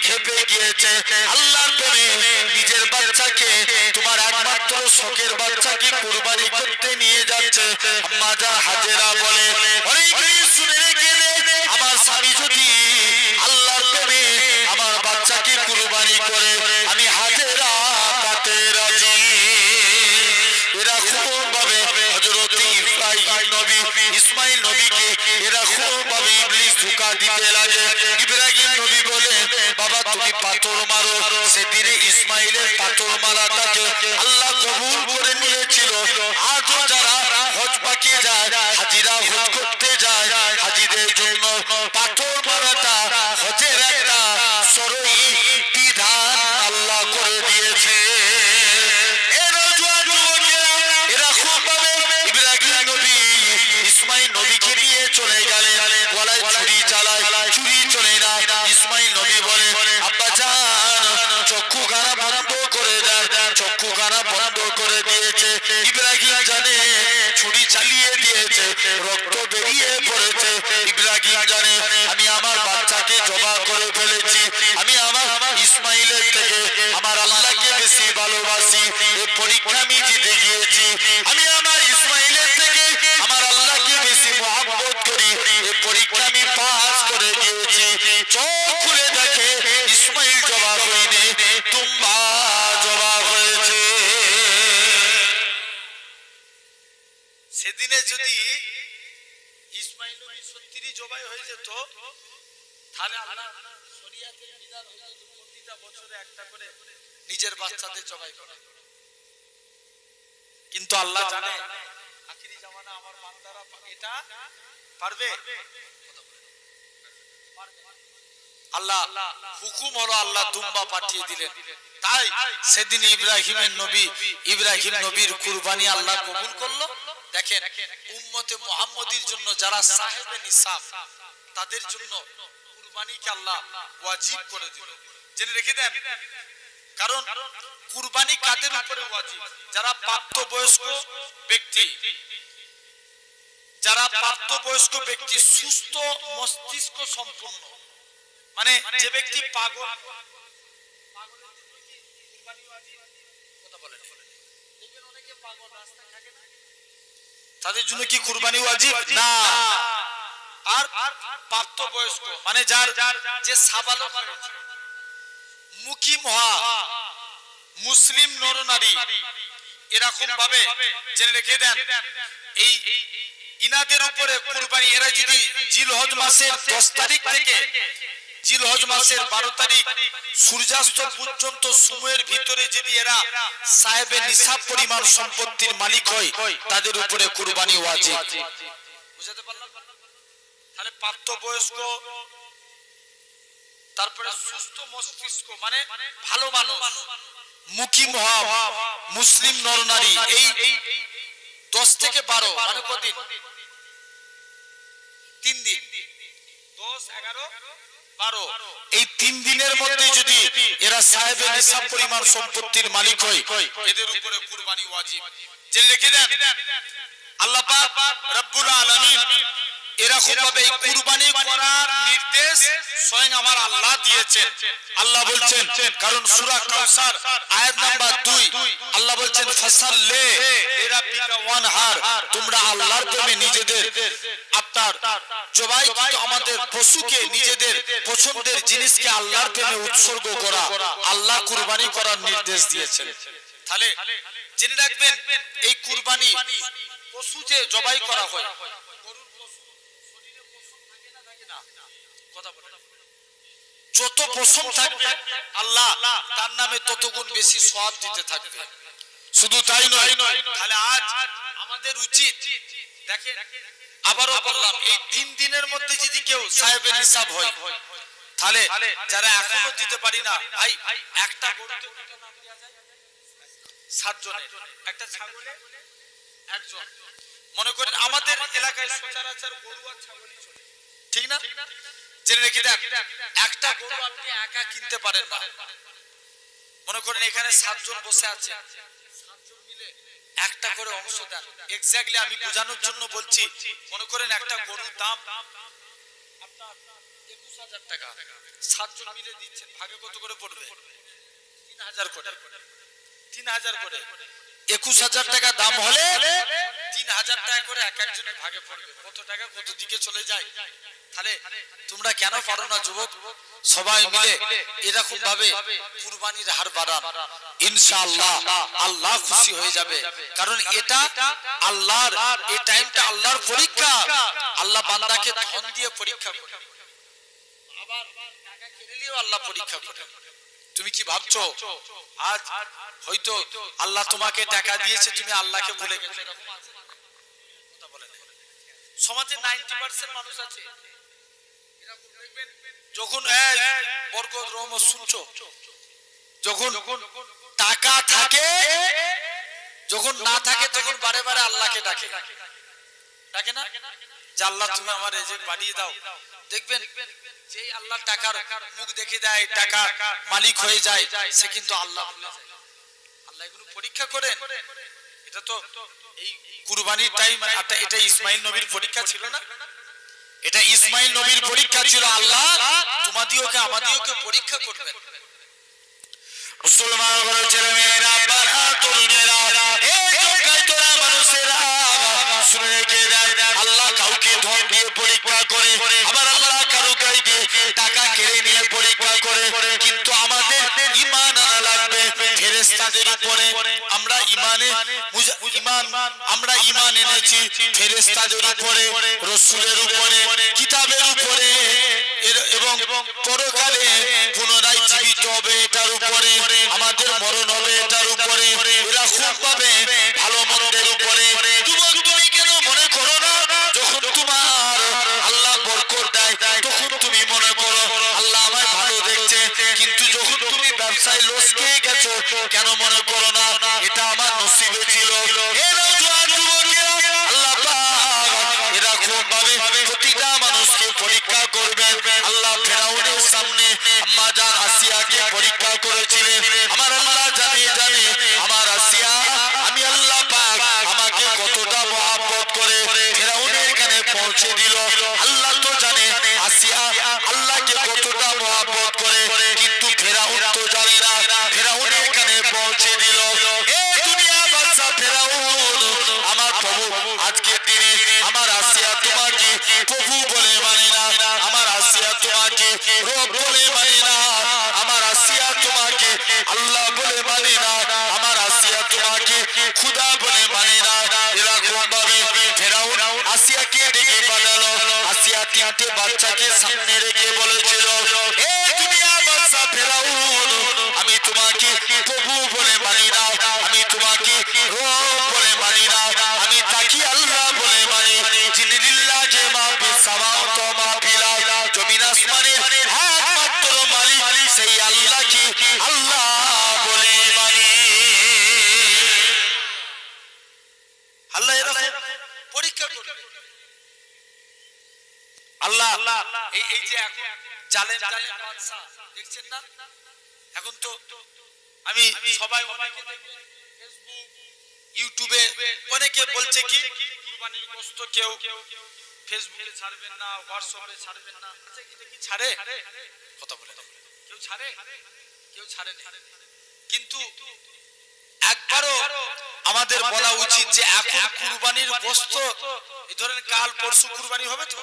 খেপে গিয়েছে, আল্লাহর প্রেমে নিজের বাচ্চাকে, তোমার একমাত্র শখের বাচ্চাকে কুরবানি করতে নিয়ে যাচ্ছে। আম্মা জান হাজেরা বলে, অনেক শুনে রেখে দে, আমার স্বামী যদি আল্লাহর প্রেমে আমার বাচ্চাকে কুরবানি করে, আমি হাজেরা তাতে রাজি। এরকম ভাবে হযরত ইব্রাহিম নবী ইসমাইল নবীকে এরকম ভাবে ইবলিস ধোঁকা দিতে লাগে। ইব্রাহিম নবী বলে, বাবা তুমি পাথর মারো। সেদিনে ইসমাইলের পাথর মারাটাকে আল্লাহ কবুল করে নিয়েছিল। আজও যারা হজ পাকিয়ে যায়, হাজিরা হজ করতে যায়, হাজিদের জন্য পাথর মারাটা হজের একটা সরই বিধান আল্লাহ করে দিয়েছে। ইসমাইল নবীকে নিয়ে চলে গেলেন। গলায় ছুরি চালায়, ছুরি চলে না। ইসমাইল নবী বলে, আব্বা জান চক্ষু খানা বন্ধ করে দেন। চক্ষু খানা বন্ধ করে দিয়েছে। ইব্রাহিম জানে ছুরি চালিয়ে দিয়েছে, রক্ত বেরিয়ে পড়েছে। ইব্রাহিম জানে আমি আমার বাচ্চাকে জবা করে ফেলেছি, আমি আমার ইসমাইলের থেকে আমার আল্লাহকে বেশি ভালোবাসি। এই পরীক্ষা আমি জিতে গিয়েছি, আমি আমার ইসমাইলের থেকে আমার আল্লাহকে বেশি মহব্বত করি। এই পরীক্ষা আমি পাস করে গিয়েছি। চোখ খুলে দেখে ইসমাইল জবাব হয়নি, তুম্বা জবাব হয়েছে। সেদিনে যদি ইসমাইল নবী সত্যিই জবাই হয়ে যেত, তাহলে আল্লাহ শরীয়তের বিধান হতো প্রতিটা বছরে একটা করে নিজের বাচ্চাদের জবাই করা। কিন্তু আল্লাহ জানে আখিরি জামানা আমার বান্দারা এটা পারবে। আল্লাহ হুকুম হলো, আল্লাহ দুম্বা পাঠিয়ে দিলেন। তাই সেদিন ইব্রাহিমের নবী ইব্রাহিম নবীর কুরবানি আল্লাহ কবুল করলো। দেখেন উম্মতে মুহাম্মদীর জন্য যারা সাহেবে নিসাব, তাদের জন্য কুরবানিকে আল্লাহ ওয়াজিব করে দিল। জেনে রেখে দেন। কারণ কুরবানি কাদের উপরে ওয়াজিব? যারা প্রাপ্তবয়স্ক ব্যক্তি, যারা প্রাপ্তবয়স্ক ব্যক্তি, সুস্থ মস্তিষ্ক সম্পন্ন, মানে যে ব্যক্তি পাগল, তাদের জন্য কি কুরবানি ওয়াজিব? না। আর প্রাপ্তবয়স্ক মানে যার যে সাবালক হয়েছে, মুকিম হওয়া মুসলিম নরনারী, এরকম ভাবে জেনে রেখে দেন এই ইনাদের উপরে কুরবানি। এরা যদি জিলহজ মাসের 10 তারিখ থেকে জিলহজ মাসের 12 তারিখ সূর্যাস্ত পর্যন্ত সময়ের ভিতরে যদি এরা সাহেবে নিসাব পরিমাণ সম্পত্তির মালিক হয়, তাদের উপরে কুরবানি ওয়াজিব। বুঝাতে পারলাম? তাহলে প্রাপ্তবয়স্ক, তারপরে সুস্থ মস্তিষ্ক মানে ভালো মানুষ, মুকিম হওয়া মুসলিম নরনারী, এই 10 থেকে 12 মানে কদিন? 3 দিন, 10, 11, 12, এই 3 দিনের মধ্যে যদি এরা সাহেবে নিসাব পরিমাণ সম্পত্তির মালিক হয়, এদের উপরে কুরবানি ওয়াজিব। জেনে রেখে দেন আল্লাহ পাক রব্বুল আলামিন এরকম ভাবে কুরবানি করার নির্দেশ স্বয়ং আমার আল্লাহ দিয়েছেন। আল্লাহ বলছেন, কারণ সূরা কাউসার আয়াত নাম্বার 2 আল্লাহ বলছেন, ফাসাল্লি লিরাব্বিকা ওয়ানহার, তোমরা আল্লাহর প্রেমে নিজেদের আপনার জবাইকৃত আমাদের পশুকে, নিজেদের পছন্দের জিনিসকে আল্লাহর প্রেমে উৎসর্গ করা, আল্লাহ কুরবানি করার নির্দেশ দিয়েছেন। তাহলে জেনে রাখবেন এই কুরবানি পশু যে জবাই করা হয়, যত পশম থাকবে আল্লাহ তার নামে তত গুণ বেশি সওয়াব দিতে থাকবে। শুধু তাই নয়, তাহলে আজ আমাদের উচিত, দেখেন আবারও বললাম, এই 3 দিনের মধ্যে যদি কেউ সাহেবে নিসাব হয়, তাহলে যারা এখনো দিতে পারি না, ভাই একটা গরুতে কত নাম দেয়া যায়? 7 জনের, একটা ছাগলে 1 জন। মনে করেন আমাদের এলাকায় সচরাচর গরু আর ছাগলই চলে, ঠিক না? জেনে রেখে দেন একটা গরু আপনি একা কিনতে পারেন না। মনে করেন এখানে 7 জন বসে আছে, 7 জন মিলে একটা করে অংশ দেন। এক্স্যাক্টলি আমি বোঝানোর জন্য বলছি, মনে করেন একটা গরুর দাম আপনার 21,000 টাকা, 7 জন মিলে দিচ্ছেন, ভাগে কত করে পড়বে? 3,000 করে। 3,000 করে 21,000 টাকা দাম হলে 3,000 টাকা করে এক একজনের ভাগে পড়বে। কত টাকা কত দিকে চলে যায়। তাহলে তোমরা কেন পারো না যুবক? সবাই মিলে এরকম ভাবে কুরবানির হার বাড়ান, ইনশাআল্লাহ আল্লাহ খুশি হয়ে যাবে। কারণ এটা আল্লাহর, এই টাইমটা আল্লাহর পরীক্ষা। আল্লাহ বান্দাকে ধন দিয়ে পরীক্ষা করে, আবার টাকা কেড়ে নিয়েও আল্লাহ পরীক্ষা করে। তুমি কি ভাবছো আজ হয়তো আল্লাহ তোমাকে টাকা দিয়েছে, তুমি আল্লাহকে ভুলে গেছো? এরকম আছে? কথা বলেন। সমাজে 90% মানুষ আছে এরকম, দেখবেন যখন বরকত রহমত শুনছো, যখন টাকা থাকে, যখন না থাকে তখন বারে বারে আল্লাহকে ডাকে, ডাকে না? যে আল্লাহ তুমি আমার রিজিক বাড়িয়ে দাও। দেখবেন যেই আল্লাহ টাকার মুখ দেখে দেয়, টাকা মালিক হয়ে যায়, সে কিন্তু আল্লাহ ভুলে যায়। আল্লাহ এগুলো পরীক্ষা করেন। এটা তো এই কুরবানির টাইম, এটা ইসমাইল নবীর পরীক্ষা ছিল না? এটা ইসমাইল নবীর পরীক্ষা ছিল। আল্লাহ তোমাদিওকে আমাদিওকে পরীক্ষা করবেন। মুসলমান ঘরের ছেলে মেয়েরা, বাবা তরুণেরা, এই জঙ্গাই তোরা মানুষেরা শুনে রেখে দেন, আল্লাহ কাউকে ধন দিয়ে পরীক্ষা করে, আবার আল্লাহ কারো গায়ে দিয়ে টাকা কেড়ে নিয়ে পরীক্ষা করে। কিন্তু আমাদের ঈমান আনা লাগবে ফেরেশতাদের উপরে। আমরা আমরা ঈমান এনেছি ফেরেশতাদের উপরে, রাসূলের উপরে, কিতাবের উপরে, এবং পরকালে পুনরায় জীবিত হবে এটার উপরে, আমাদের মরণ হবে এটার উপরে, এরকম ভাবে ভালো মন্দের উপরে। যুবক তুমি কেন মনে করো না যখন তোমার আল্লাহ বরকত দেয় তখন তুমি মনে করো আল্লাহ আমায় ভালো দেখছে, কিন্তু যখন তুমি ব্যবসায় লস খেয়ে গেছো কেন মনে করো না এটা আমার নসিবে ছিল? আল্লাহ পাক এরকম ভাবে প্রতিটা মানুষকে পরীক্ষা করবেন। আল্লাহ ফেরাউনের সামনে আম্মা জান আসিয়াকে পরীক্ষা করেছিলেন। আমার আল্লাহ জানে আমার আসিয়া আমি আল্লাহ পাক আমাকে কতটা মহব্বত করে ফেরাউনের কানে পৌঁছে দিল। আল্লাহ তো জানে আসিয়া আল্লাহকে কতটা মহব্বত করে, কিন্তু ফেরাউন তো জানে না। ফেরাউনের কানে পৌঁছে দিল। এ দুনিয়া বাদশা ফেরাউন, আমার প্রভু আজকে দিনে আমার আসিয়া তোমাকে প্রভু বলে মানে না, আমার আসিয়া তোমাকে রব বলে মানে না, আমার আসিয়া তোমাকে আল্লাহ বলে মানে না, আমার আসিয়া তোমাকে খুদা বলে মানে না। এরকম ভাবে ফেরাউন আসিয়াকে ডেকে পাঠালো। আসিয়া তিনটে বাচ্চাকে সামনে রেখে বলেছিল, হে দুনিয়া বাদশা ফেরাউন, আমি তোমাকে প্রভু বলে মানি না, আমি তোমাকে রব বলে মানি না, আমি তাকে আল্লাহ বলে মানি। যিনি লিল্লাহ যে মা ফিস সামাওয়াতি ওয়া মা ফিল আরদ, জমিন আসমানের একমাত্র মালিক, সেই আল্লাহকে আল্লাহ বলে মানি। আল্লাহ এরকম পরীক্ষা করবে। আল্লাহ এই যে এখন জালেম বাদশা দেখছেন না, এখন তো আমি সবাই অনেকে ফেসবুক ইউটিউবে অনেকে বলছে কি কুরবানির গোশত কেউ ফেসবুকে ছাড়বেন না, হোয়াটসঅ্যাপে ছাড়বেন না। আচ্ছা এটা কি ছাড়ে? কথা বলে কেউ ছাড়ে? কেউ ছাড়ে না। কিন্তু একবারও আমাদের বলা উচিত যে এখন কুরবানির গোশত এই ধরেন কাল পরশু কুরবানি হবে, তো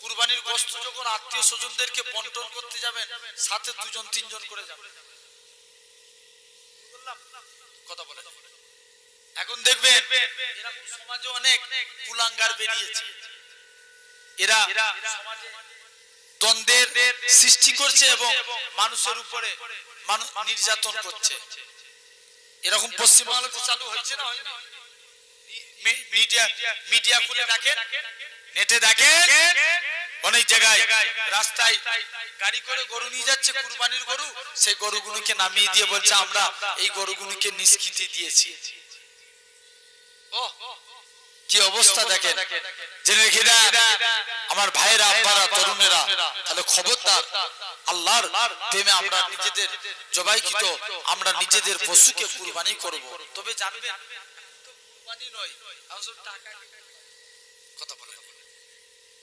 কুরবানির গোশত যখন আত্মীয় স্বজনদেরকে বন্টন করতে যাবেন, সাথে দুজন তিনজন করে যাবেন। কথা বলে এখন দেখবেন এরকম সমাজে অনেক কুলাঙ্গার বেরিয়েছে, এরা সমাজে দ্বন্দ্বের সৃষ্টি করছে এবং মানুষের উপরে নির্যাতন করছে। এরকম পশ্চিমবাংলাতে চালু হয়েছে না হয়নি? মিডিয়া খুলে দেখেন, নেটে দেখেন, অনেক জায়গায় রাস্তায় গাড়ি করে গরু নিয়ে যাচ্ছে, কুরবানির গরু, সেই গরুগুলোকে নামিয়ে দিয়ে বলছে আমরা এই গরুগুলোকে নিষ্কৃতি দিয়েছি। কি অবস্থা দেখেন, জেনে রেখে দেন আমার ভাইয়েরা, আব্বারা, তরুণেরা, তাহলে খবরদার আল্লাহর প্রেমে আমরা নিজেদের জবাইকৃত আমরা নিজেদের পশুকে কুরবানি করব। তবে জানবেন কুরবানি নয়, আসল টাকা। কথা বলে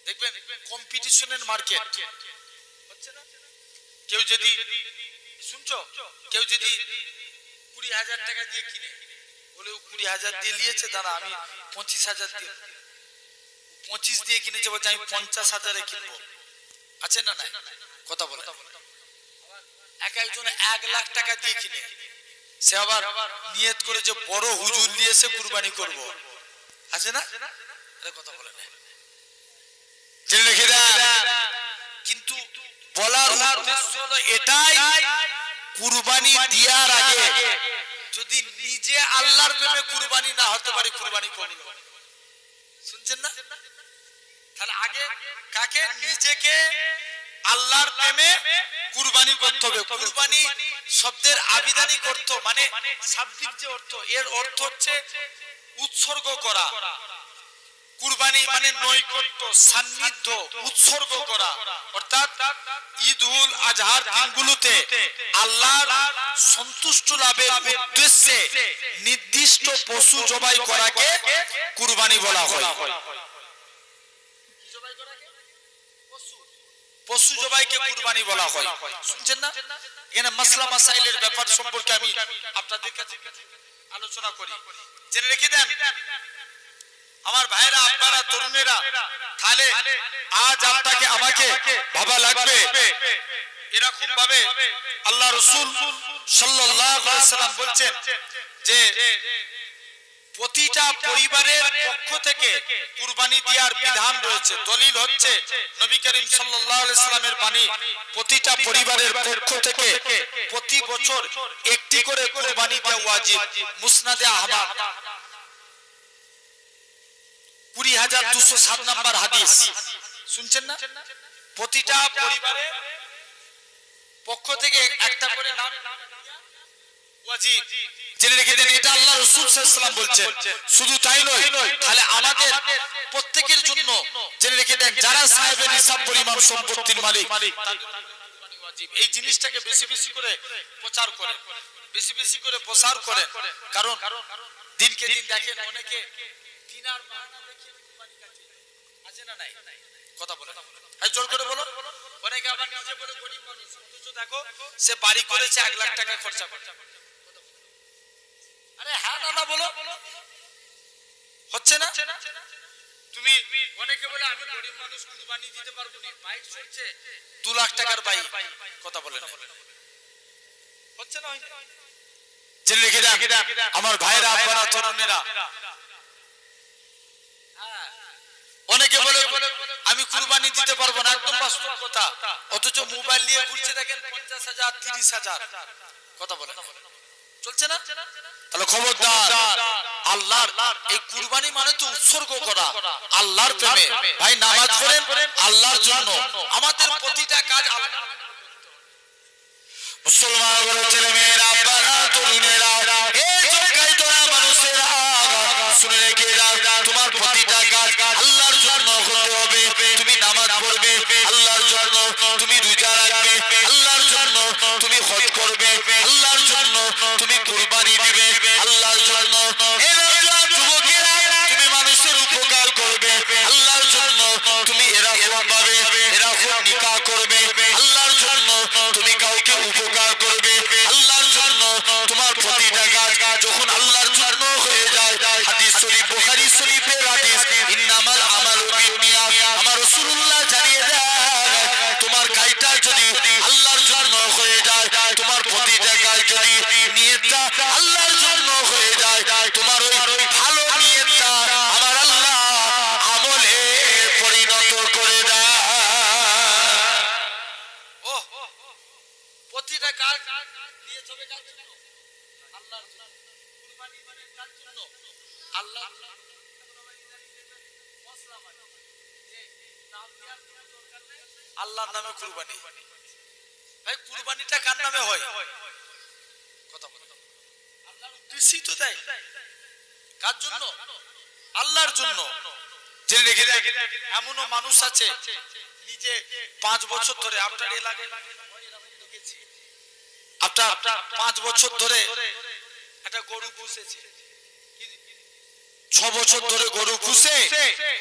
দেখবেন কম্পিটিশনের মার্কেট হচ্ছে না। কেউ যদি শুনছো, কেউ যদি 20,000 টাকা দিয়ে কিনে, বলে 20,000 দিয়ে নিয়েছে, দাঁড়া আমি 25,000 দিয়ে, 25 দিয়ে কিনেছে, বলছে আমি 50,000-এ কিনবো। আছে না নাই? কথা বলে একজন 1 লাখ টাকা দিয়ে কিনে, সে আবার নিয়ত করে যে বড় হুজুর দিয়ে সে কুরবানি করব। আছে না? কথা বলে না, জেনে রেখে দেন। কিন্তু বলার উদ্দেশ্য হলো এটাই, কুরবানি দেওয়ার আগে যদি নিজে আল্লাহর প্রেমে কুরবানি না হতে পারি, কুরবানি করব। শুনছেন না? তাহলে আগে কাকে? নিজেকে আল্লাহর প্রেমে কুরবানি করতে হবে। কুরবানি শব্দের আবিধানিক অর্থ মানে শাব্দিক যে অর্থ, এর অর্থ হচ্ছে উৎসর্গ করা। কুরবানি মানে নৈকট্য, সান্নিধ্য, উৎসর্গ করা। অর্থাৎ ঈদ উল আজহার দিনগুলোতে আল্লাহর সন্তুষ্ট লাভের উদ্দেশ্যে নির্দিষ্ট পশু জবাই করাকে কুরবানি বলা হয়। পশু জবাইকে কুরবানি বলা হয়। শুনছেন না? এখানে মাসলা মাসাইলের ব্যাপার সম্পর্কে আমি আপনাদের কাছে আলোচনা করি, জেনে রেখে দেন আমার ভাইরা, আব্বারা, তরুণেরা। তাহলে আজ আপনাকে আমাকে ভাবা লাগবে এরকম ভাবে আল্লাহ রাসূল সাল্লাল্লাহু আলাইহি ওয়াসাল্লাম বলছেন যে প্রতিটা পরিবারের পক্ষ থেকে কুরবানি দেওয়ার বিধান রয়েছে। দলিল হচ্ছে নবী করিম সাল্লাল্লাহু আলাইহি সাল্লামের বাণী, প্রতিটা পরিবারের পক্ষ থেকে প্রতি বছর একটি করে কুরবানি দেওয়া ওয়াজিব। মুসনাদে আহমদ 20,207 নম্বর হাদিস। শুনছেন না? প্রতিটা পরিবারের পক্ষ থেকে একটা করে নাম ওয়াজিব, জেনে রেখে দেন। এটা আল্লাহ রাসূল সাল্লাল্লাহু আলাইহি ওয়াসাল্লাম বলছেন। শুধু তাই নয়, তাহলে আমাদের প্রত্যেকের জন্য জেনে রেখে দেন যারা সাহেবে নিসাব পরিমাণ সম্পত্তির মালিক, ওয়াজিব। এই জিনিসটাকে বেশি বেশি করে প্রচার করে, বেশি বেশি করে প্রসার করে। কারণ দিনকে দিন দেখেন অনেকে দিনার বাহানা দেখিয়ে কুরবানি কাটে, আছে না নাই? কথা বলে এই জোর করে বলো। অনেকে আবার নিজে বলে গরিব মানুষ, অথচ দেখো সে বাড়ি করেছে 1 লাখ টাকা খরচা করে। আরে হ্যাঁ না না বলো, হচ্ছে না? তুমি অনেকে বলে আমি গরিব মানুষ কুরবানি দিতে পারবো না, বাইক চলছে 2 লাখ টাকার বাইক। কথা বলে না, হচ্ছে না? জেনে রেখে দেন আমার ভাইরা, আপনারা তরুণেরা, অনেকে বলে আমি কুরবানি দিতে পারবো না, একদম বাস্তব কথা। অথচ মোবাইল নিয়ে ঘুরছে দেখেন 50,000 30,000। কথা বলে চলছে না? তাহলে খবরদার, আল্লাহর এই কুরবানি মানে তো উৎসর্গ করা আল্লাহর প্রেমে। ভাই নামাজ পড়েন আল্লাহর জন্য, আমাদের প্রতিটা কাজ আল্লাহ। মুসলমান ছেলে মেয়েরা, আপনারা তরুণেরা, এই চমকাই তোরা মানুষেরা, শুনে রেখে দাও, তোমার প্রতিটা কাজ আল্লাহর জন্য করতে হবে। তুমি নামাজ পড়বে আল্লাহর জন্য, তুমি রোজা রাখবে আল্লাহর জন্য, তুমি হজ করবে আল্লাহর জন্য, তুমি কুরবানি দিবে আল্লাহর জন্য। যুবকেরা, তুমি মানুষের উপকার করবে আল্লাহর জন্য, তুমি এরকম ভাবে এরকম নিকাহ করবে আল্লাহর জন্য, তুমি কাউকে উপকার করবে আল্লাহর জন্য। তোমার প্রতিটা কাজ যখন আল্লাহর জন্য হয়ে যায়, হাদিস শরীফ বুখারী শরীফের হাদিস, ইন্নামাল আমালু বিন্নিয়াত, আমার রাসূলুল্লাহ জানিয়ে দেয়, তোমার কাজটা যদি আল্লাহর জন্য হয়ে যায়, তোমার প্রতিটা কাজ যদি নিয়তটা আল্লাহর জন্য হয়ে যায়, তোমার ওই ভালো নিয়তটা আমার আল্লাহ আমলে পরিণত করে দেয়। প্রতিটা কাজ নিয়ত হবে কার জন্য? আল্লাহর জন্য। কুরবানি মানে কার জন্য? আল্লাহ। আল্লাহর নামে কুরবানি। ভাই কুরবানিটা কার নামে হয়? কথা বলো। আল্লাহর উদ্দেশ্যেই তো দেয়। কার জন্য? আল্লাহর জন্য। জেনে রেখে দেন, এমনও মানুষ আছে নিজে 5 বছর ধরে আপনার এলাকায় দেখেছি, আপনার 5 বছর ধরে একটা গরু পুষেছে, 6 বছর ধরে গরু পুষে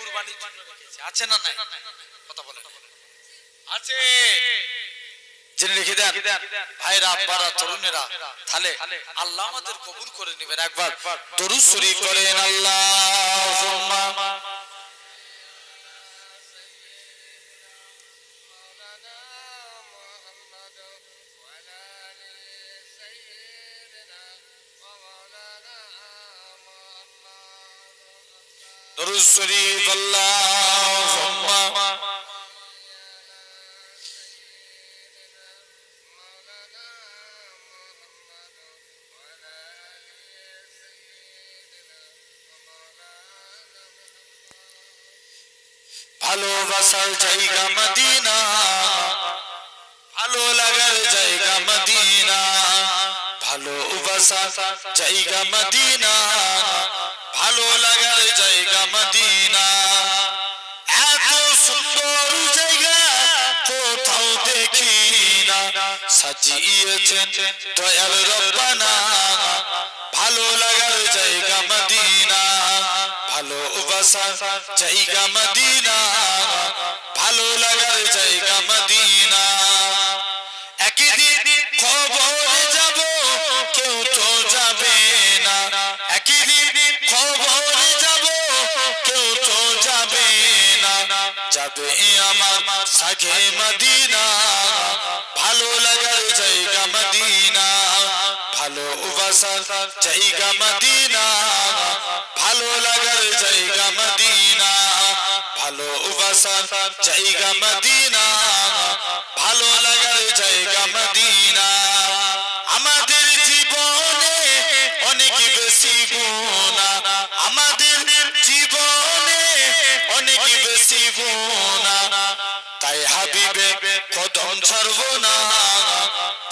কুরবানির জন্য রেখেছে, আছে না নাই? কথা বলে আছে। জেনে রেখে দেন ভাইরা, আপনারা তরুণেরা, তাহলে আল্লাহ আমাদের কবুল করে নেবেন। একবার দরুদ শরীফ করেন আল্লাহুম্মা দরুদ শরীফ আল্লাহুম্মা ভালোবাসার জায়গা মদিনা, ভালো লাগার জায়গা মদিনা, ভালোবাসার জায়গা মদিনা, ভালো লাগার জায়গা মদিনা। এত সুন্দর জায়গা কোথাও দেখি না, সাজিয়েছেন দয়াল রব্বানা, ভালো লাগার জায়গা মদিনা, ভালোবাসার জায়গা মদিনা, ভালো লাগার জায়গা মদিনা। একদিন খবরে যাব, কেউ তো যাবে না, একদিন খবরে যাব, কেউ তো যাবে না, যাবে আমার সাথে মদিনা, ভালো লাগার জায়গা মদিনা, ভালোবাসার জায়গা মদিনা, ভালো লাগার জায়গা মদিনা, ভালোবাসার জায়গা মদিনা, ভালো লাগার জায়গা মদিনা। আমাদের জীবনে অনেক বেশি গুনাহ, আমাদের জীবনে অনেক বেশি গুনাহ, তাই হাবিবে কদম ছাড়বো না,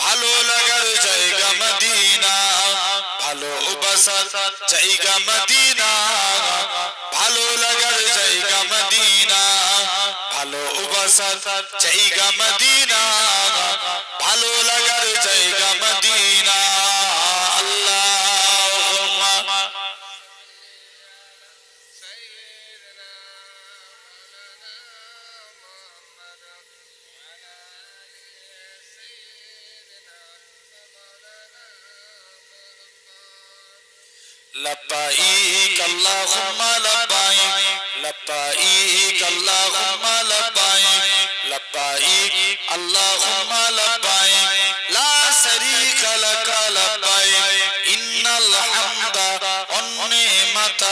ভালো লাগার জায়গা মদিনা, ভালোবাসার জায়গা মদিনা, ভালো লাগার জায়গা মদিনা, ভালোবাসার জায়গা মদিনা, لبيك اللهم لبيك لبيك اللهم لبيك لبيك اللهم لبيك لا شريك لك لبيك إن الحمد والنعمة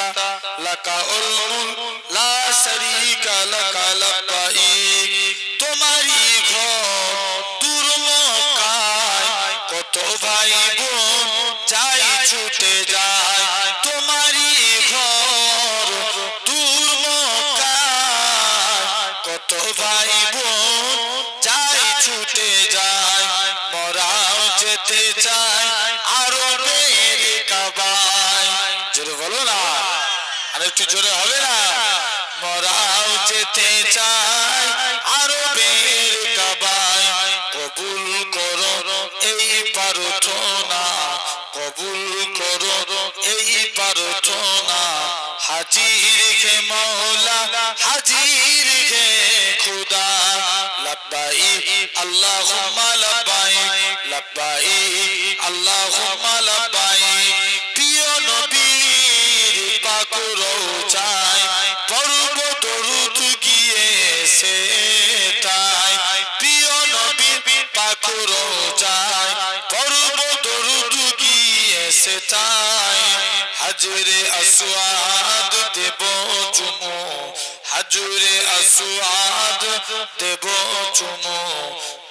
لك الملك لا شريك لك لبيك তোমারি ঘর দূর মক্কায় কত ভাই বোন যাই ছুটে যায় তোমারি ঘর দূর মক্কায় কত ভাই বোন যাই ছুটে যায় মরাও যেতে চায় আরবের কাবায় জোরে বলো না আর একটু জোরে হবে না মরাও যেতে চায় আরবের কাবায় কবুল করো এই প্রার্থনা কবুল করো এই প্রার্থনা হাজির হে মওলা হাজির হে খুদা লব্বাইক আল্লাহুম্মা লব্বাইক লব্বাইক আল্লাহুম্মা লব্বাইক প্রিয় নবীর পাক রওজায় পড়ব দরুদ গিয়ে সে তাই প্রিয় নবীর পাক রওজায় পড়ব দরুদ গিয়ে সে তাই হাজরে আসওয়াদ দেব চুমু হাজরে আসওয়াদ দেব চুমু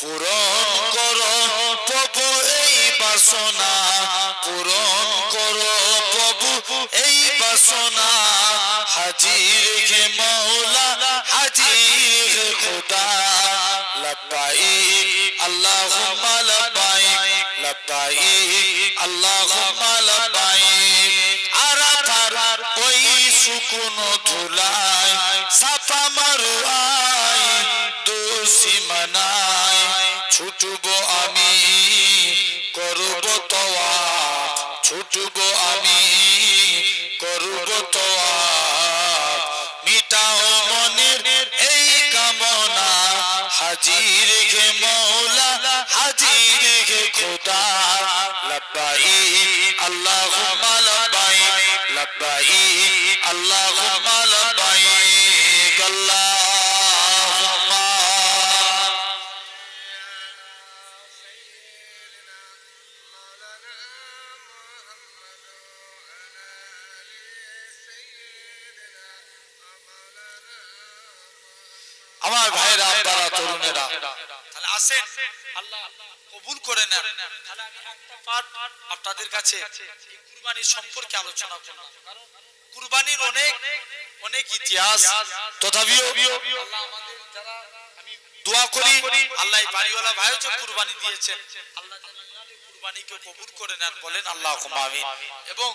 পূরণ করো প্রভু এই বাসনা পূরণ করো প্রভু এই বাসনা হাজির হে মওলা হাজির হে খোদা লব্বাইক আল্লাহুম্মা লব্বাইক লব্বাইক আল্লাহুম্মা লব্বাইক আরাফার ওই শুকনো ধুলায় সাফা মারওয়ায় দোষী মানায় ছুটব আমি করব তওয়াফ ছুটব আমি করব তওয়াফ মিটাও মনের এই কামনা হাজির হে মওলা হাজির হে খোদা লব্বাইক আল্লাহুম্মা লব্বাইক লব্বাইক আল্লাহুম্মা লব্বাইক আল্লাহুম্মা আমার ভাইরা আপনারা তরুণেরা তাহলে আসেন আল্লাহ কবুল করে নেন তাহলে আমি একটা পাঠ আপনাদের কাছে কুরবানির সম্পর্কে আলোচনা করলাম কারণ কুরবানির অনেক অনেক ইতিহাস তথাপিও আল্লাহ আমাদের যারা আমি দোয়া করি আল্লাহ বাড়িওয়ালা ভাইও যে কুরবানি দিয়েছেন আল্লাহ কুরবানিকে কবুল করে নেন বলেন আল্লাহুম্মা আমিন এবং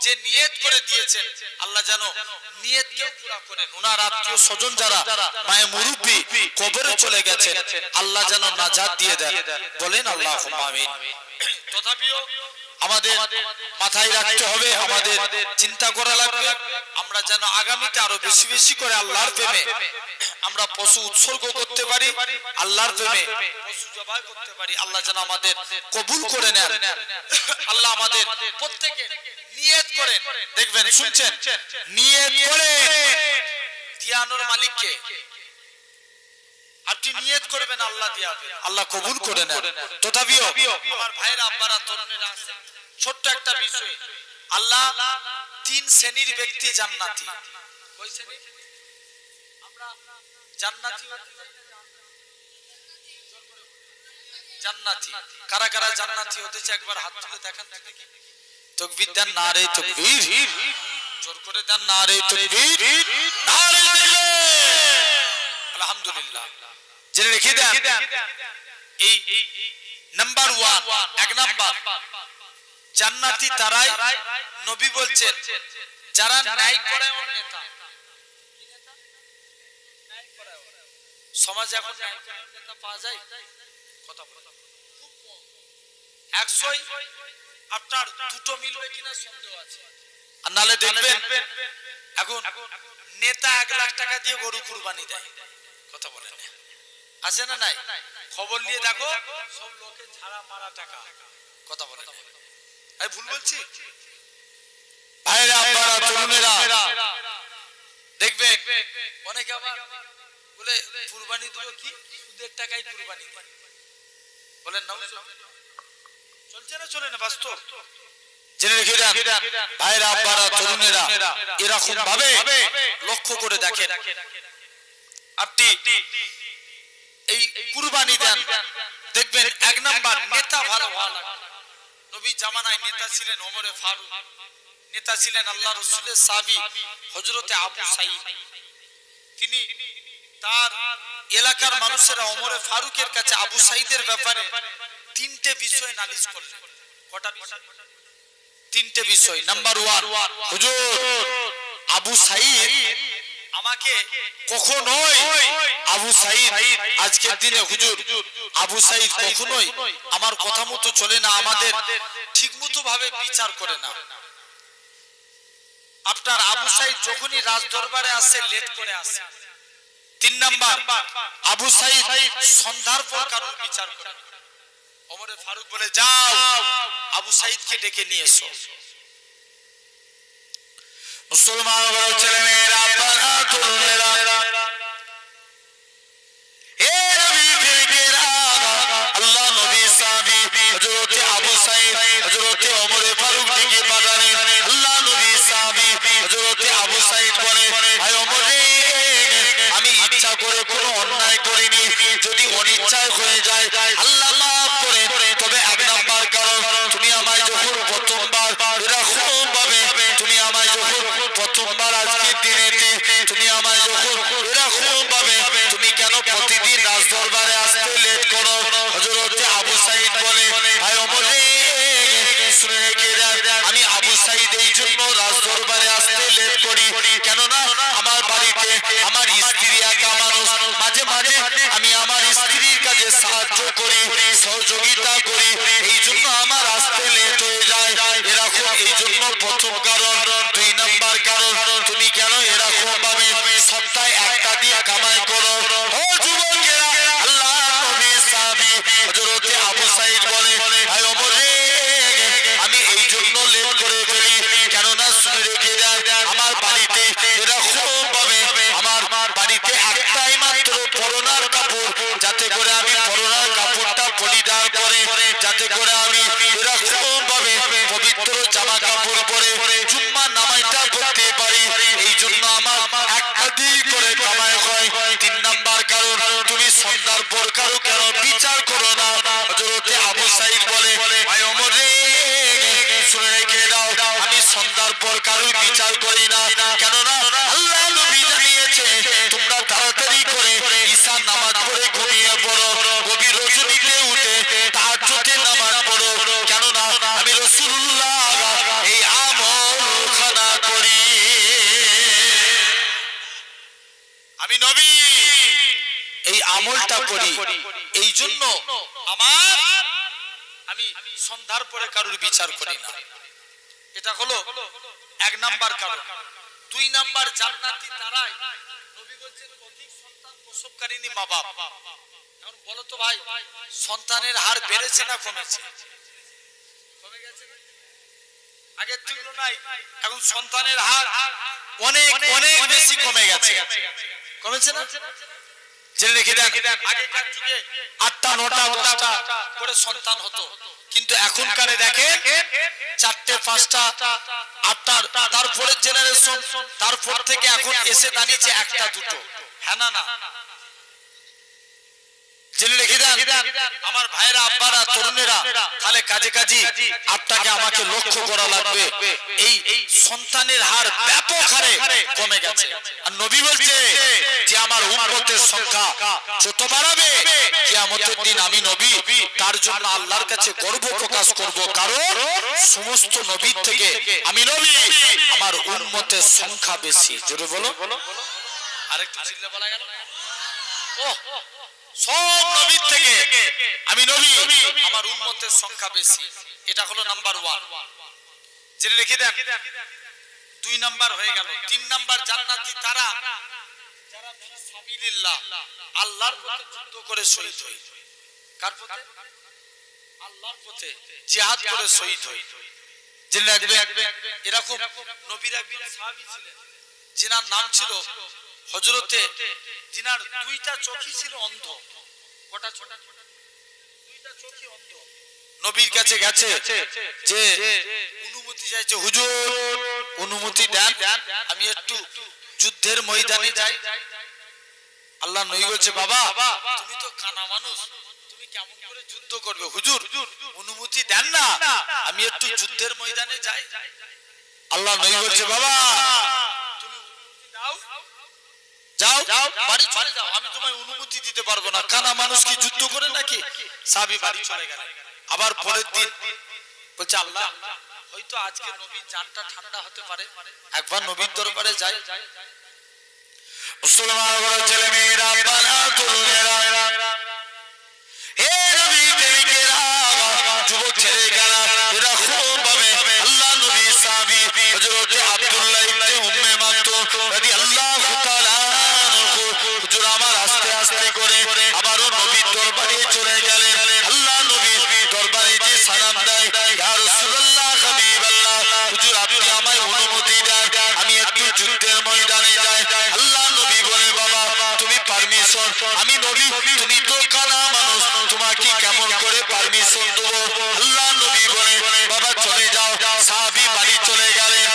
যে নিয়ত করে দিয়েছেন আল্লাহ যেন নিয়তকে পুরা করেন ওনার আত্মীয় স্বজন যারা মায়ে মুরব্বি কবরে চলে গেছেন আল্লাহ যেন নাজাত দিয়ে দেন বলেন আল্লাহুম্মা আমিন তথাপিও আমাদের মাথায় রাখতে হবে আমাদের চিন্তা করা লাগবে আমরা যেন আগামীতে আরো বেশি বেশি করে আল্লাহর প্রেমে আমরা পশু উৎসর্গ করতে পারি আল্লাহর প্রেমে পশু জবাই করতে পারি আল্লাহ যেন আমাদের কবুল করে নেন আল্লাহ আমাদের প্রত্যেকে নিয়ত করেন দেখবেন শুনছেন নিয়ত করে দিয়ানোর মালিককে আপনি নিয়ত করবেন আল্লাহ দিয়াবে আল্লাহ কবুল করে নেন তথাপিও আমার ভাইরা আব্বারা তরুণেরা আছেন ছোট্ট একটা বিষয় আল্লাহ তিন শ্রেণীর ব্যক্তি জান্নাতি কই শ্রেণী আমরা জান্নাতি জান্নাতি কারা কারা জান্নাতি হতে চায় একবার হাত তুলে দেখান তো দেখি তাকবীর দেন নারে তাকবীর জোর করে দেন নারে তাকবীর নারে তাকবীর আলহামদুলিল্লাহ জেনে রেখে দেন এই নাম্বার 1 এক নাম্বার জান্নাতি তারাই নবী বলছেন যারা ন্যায় করে ওর নেতা কি নেতা ন্যায় করে সমাজে এখন ন্যায় করে নেতা পাওয়া যায় কথা বলেন খুব কম 100 আপনার দুটো মিলবে কিনা সন্দেহ আছে আর নালে দেখবেন এখন নেতা 1 লাখ টাকা দিয়ে গরু কুরবানি দেয় কথা বলেন আছে না নাই খবর নিয়ে দেখো সব লোকের ঝাড়া মারা টাকা কথা বলেন আমি ভুল বলছি আব্বারা তরুণেরা দেখবেন অনেকে আবার বলে কুরবানি দেব কি সুদের টাকায় কুরবানি বলেন না চলছে না চলে না বাস্তব জেনে রেখে দেন ভাইরা আব্বারা তরুণেরা এরকম ভাবে লক্ষ্য করে দেখেন আপনি এই কুরবানি দেন দেখবেন এক নাম্বার নেতা ভালো ভালো নবী জামানায় নেতা ছিলেন ওমরে ফারুক নেতা ছিলেন আল্লাহ রাসূলের সাহাবী হযরতে আবু সাঈদ তিনি তার এলাকার মানুষেরা ওমরে ফারুকের কাছে আবু সাঈদের ব্যাপারে তিনটে বিষয় নালিশ করলেন কটা বিষয় তিনটে বিষয় নাম্বার 1 হুজুর আবু সাঈদ আমাকে কখনোই আবু সাঈদ আজকের দিনে হুজুর আবু সাঈদ কখনোই আমার কথা মতো চলে না আমাদের ঠিকমতো ভাবে বিচার করে না আপনার আবু সাঈদ যখনই রাজ দরবারে আসে লেট করে আসে 3 নাম্বার আবু সাঈদ সন্ধ্যার পর কারণ বিচার করে ওমরে ফারুক বলে যাও আবু সাঈদকে ডেকে নিয়ে এসো মুসলমান ছেলেমেয়েরা আব্বারা তরুণেরা হে নবী ফিরকেরা আল্লাহ নবী সাহাবী হযরতে আবু সাঈদ হযরতে ওমর ফারুক ডেকে পাঠালেন আল্লাহ নবী সাহাবী হযরতে আবু সাঈদ বলে ভাই ওমর রে আমি ইচ্ছা করে কোনো অন্যায় করিনি যদি অনিচ্ছায় হয়ে যায় আল্লাহ মাফ করে তবে এক নাম্বার কারণ তুমি আমায় যখন প্রথমবার এরকম ভাবে তুমি আমায় যখন প্রথমবার আজকের দিনেতে তুমি আমায় যখন এরকম ভাবে তুমি কেন প্রতিদিন রাজ দরবারে আসতে লেট করো হযরতে আবু সাঈদ বলে ভাই ওমর রে শুনে রেখে দেন আমি আবু সাঈদ এই জন্য রাজ দরবারে আসতে লেট করি কেন না আমার বাড়িতে আমার স্ত্রী একা মানুষ মাঝে মাঝে আমি আমার স্ত্রীর কাছে সাহায্য করি সহযোগিতা করি এই জন্য আমার আসতে লেট হয়ে যায় এরকম এই জন্য প্রথম কারণ 2 নাম্বার কারণ তুমি কেন এরকম ভাবে সপ্তাহে একটা দিয়ে কামাই করো ও যুবকেরা আল্লাহ নবী সাহাবী হযরতে আবু সাঈদ বলে ভাই ওমর রে আমি এই জন্য লেট করে ফেলি কেন না শুনে রেখে দেন আমার বাড়িতে এরকম ভাবে আমার বাড়িতে একটাই মাত্র পরনার কাপড় যাতে করে আমি পরনার কাপড়টা পরিধান করে যাতে করে আমি এরকম ভাবে পবিত্র জামা কাপড় পরে জুম্মার নামাজটা পড়তে পারি এই জন্য আমার একটা দিন করে কামাই হয় 3 নাম্বার কারণ তুমি সন্ধ্যার পর কারো কেন বিচার করো না হযরতে আবু সাঈদ বলে ভাই ওমর রে শুনে রেখে দাও আমি সন্ধ্যার পর কারো বিচার করি না কেন না আল্লাহ নবী জানিয়েছে তোমরা তাড়াতাড়ি করে ঈশার নামাজ পড়ে ঘুমিয়ে পড়ো গভীর রজনীতে উঠে তাহাজ্জুদের নামাজ পড়ো কেন না আমি রাসূলুল্লাহ এই আমল খানা করি আমি নবী এই আমলটা করি এই জন্য আমার আমি সন্ধ্যার পরে কারোর বিচার করি না এটা হলো 1 নাম্বার কারণ 2 নাম্বার জান্নাতি তারাই নবী বলেন অধিক সন্তান প্রসবকারিনী মা বাপ এখন বলো তো ভাই সন্তানের হার বেড়েছে না কমেছে কমে গেছে না আগের তুলনায় এখন সন্তানের হার অনেক অনেক বেশি কমে গেছে কমেছে না জেনে রেখে দেন আগেকার যুগে 8টা 9টা 10টা করে সন্তান হতো কিন্তু এখনকারে দেখেন 4টে 5টা 8টা তারপরের জেনারেশন তারপর থেকে এখন এসে দাঁড়িয়েছে 1টা 2টো হ্যাঁ না না জেনে রেখে দেন আমার ভাইরা আব্বারা তরুণেরা তাহলে কাজে কাজে আপনাকে আমাকে লক্ষ্য করা লাগবে এই সন্তানের হার ব্যাপক হারে কমে গেছে আর নবী বলছে যে আমার উম্মতের সংখ্যা যত বাড়বে কিয়ামতের দিন আমি নবী তার জন্য আল্লাহর কাছে গর্ব প্রকাশ করব কারণ সমস্ত নবীর থেকে আমি নবী আমার উম্মতের সংখ্যা বেশি জোরে বলো আরেকটু চিল্লা বলা গেল ও সব নবীর থেকে আমি নবী আমার উম্মতের সংখ্যা বেশি এটা হলো নাম্বার 1 জেনে রেখে দেন 2 নাম্বার হয়ে গেল 3 নাম্বার জান্নাতি তারা যারা ফি সাবিলিল্লাহ আল্লাহর পথে যুদ্ধ করে শহীদ হয় কার পথে আল্লাহর পথে জিহাদ করে শহীদ হয় জেনে রাখবেন এরকম নবীর একজন সাহাবী ছিলেন যিনার নাম ছিল হযরতে, যিনার দুইটা চোখই ছিল অন্ধ। কটা ছোটা দুইটা চোখই অন্ধ। নবীর কাছে গেছে যে অনুমতি চাইছে, হুজুর অনুমতি দেন আমি একটু যুদ্ধের ময়দানে যাই। আল্লাহ নবী বলছে বাবা তুমি তো কানা মানুষ, তুমি কেমন করে যুদ্ধ করবে, হুজুর অনুমতি দেন না আমি একটু যুদ্ধের ময়দানে যাই। আল্লাহ নবী বলছে বাবা তুমি অনুমতি দাও, যাও বাড়ি চলে যাও, আমি তোমায় অনুমতি দিতে পারবো না, কানা মানুষ কি যুদ্ধ করে নাকি। সাহাবী বাড়ি চলে গেলেন। আবার পরের দিন বলছে আল্লাহ হয়তো আজকে নবীর জানটা ঠান্ডা হতে পারে, একবার নবীর দরবারে যাই। মুসলমান বড় ছেলে মেয়েরা, বালা তরুণেরা, হে নবী প্রেমিকেরা, যুবক ছেলেরা, এরা খুব ভাবে আল্লাহ নবী সাহাবী হযরত আব্দুল্লাহ ইবনে উম্মে মাকতুম রাদিয়াল্লাহু তাআলা হুজুর আমার আস্তে আস্তে করে আবারো নবীর দরবারে চলে গেলেন। আল্লাহ নবীর দরবারে যে সালাম দেয়, ইয়া রাসূলুল্লাহ হাবিবাল্লাহ, হুজুর আপনি আমায় অনুমতি দেন আমি একটু যুদ্ধের ময়দানে যাই। আল্লাহ নবী বলে বাবা তুমি পারমিশন, আমি নবী তুমি তো কানা মানুষ, তোমাকে কেমন করে পারমিশন দেবো। আল্লাহ নবী বলে বাবা চলে যাও। সাহাবী বাড়ি চলে গেলেন।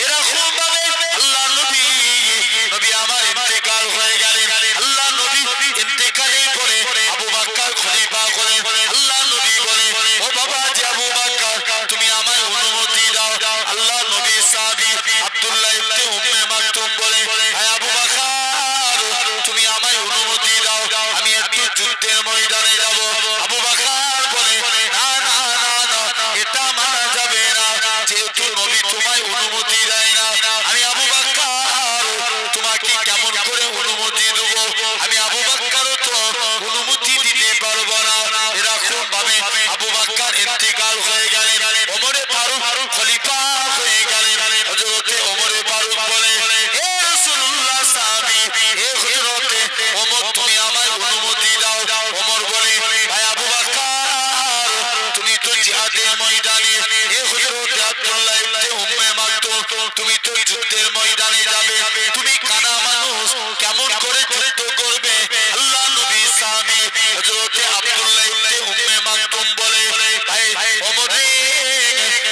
এরকম ভাবে আল্লাহ নবী আমার ইন্তেকাল হয়ে গেলেন। আল্লাহ নবী ইন্তেকালের পরে আবু বকর খলিফা হলেন। আল্লাহ নবী বলে ও বাবা যে আবু বকর তুমি আমায় অনুমতি দাও। আল্লাহ নবী সাহাবী আব্দুল্লাহ ইবনে উম্মে মাকতুম বলে হে আবু বকর তুমি আমায় অনুমতি দাও আমি একটু যুদ্ধের ময়দানে যাব। আবু বকর বলে না না না না এটা মানা যাবে না, যেহেতু নবী তোমায় অনুমতি দেয় না আমি আবু বকর তোমাকে কেমন করে অনুমতি দেব, আমি আবু বকর তো অনুমতি দিতে পারবো না। এরকম ভাবে আবু বকর ইন্তেকাল হয়ে গেলেন। ওমরে ফারুক খলিফা হয়ে গেলেন। হযরতে ওমরে ফারুক বলে হে রাসূলুল্লাহ সাহাবী হে হযরতে ওমর তুমি আমায় অনুমতি দাও। ওমর বলে ভাই আবু বকর তুমি তো জিহাদের ময়দানে, হে হযরতে আব্দুল্লাহ ইবনে উম্মে মাকতুম তুমি তো যুদ্ধের ময়দানে যাবে, তুমি কানা মানুষ কেমন করে যুদ্ধ করবে। আল্লাহ নবী সাহাবী হযরতে আব্দুল্লাহ ইবনে উম্মে মাকতুম বলে ভাই ওমর রে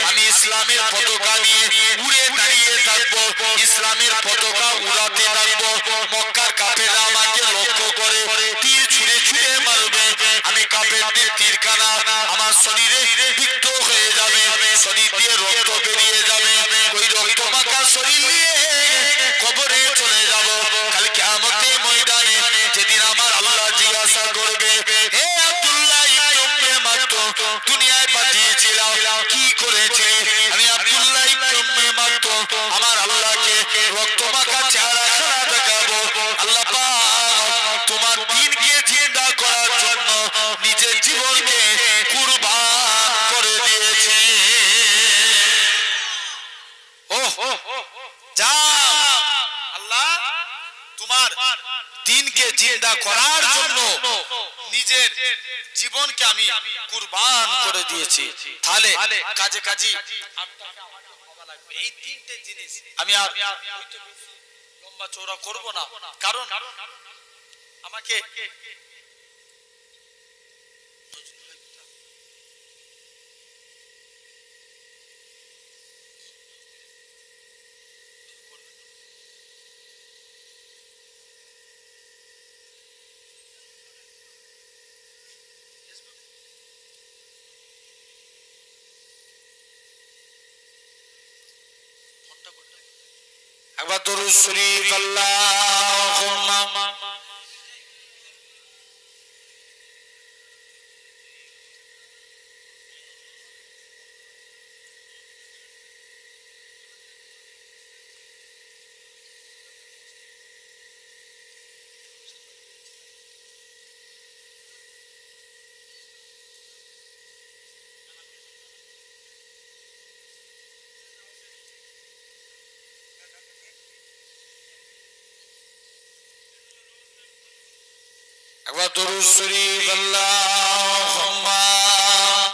আমি ইসলামের পতাকা নিয়ে উড়ে দাঁড়িয়ে থাকবো, ইসলামের পতাকা উড়াতে থাকবো, মক্কার কাফেররা আমাকে লক্ষ্য করে তীর ছুঁড়ে ছুঁড়ে মারবে, আমি কাফেরদের তীরখানা আমার শরীরে বিদ্ধ হয়ে যাবে, শরীর দিয়ে রক্ত বেরিয়ে যাবে, ওই রক্ত মাখা শরীর নিয়ে কবরে চলে যাব কাল কিয়ামতের ময়দানে, যেদিন আমার আল্লাহ জিজ্ঞাসা করবে হে আব্দুল্লাহ ইবনে উম্মে মাকতুম দুনিয়ায় পাঠিয়েছিলাম কি করেছে। আমি আব্দুল্লাহ ইবনে উম্মে মাকতুম আমার আল্লাহকে রক্ত মাখা চেহারা খানা দেখাবো। আল্লাহ পাক তোমার দ্বীনকে জিন্দা করার জন্য নিজের জীবনকে কুরবান করে দিয়েছে। যাও আল্লাহ তোমার দ্বীনকে জিন্দা করার জন্য নিজের জীবনকে আমি কুরবান করে দিয়েছি। তাহলে কাজে কাজী এই তিনটে জিনিস আমি আর লম্বা চওড়া করব না, কারণ আমাকে একবার দরুদ শরীফ আল্লাহুম্মা একবার দরুদ শরীফ আল্লাহ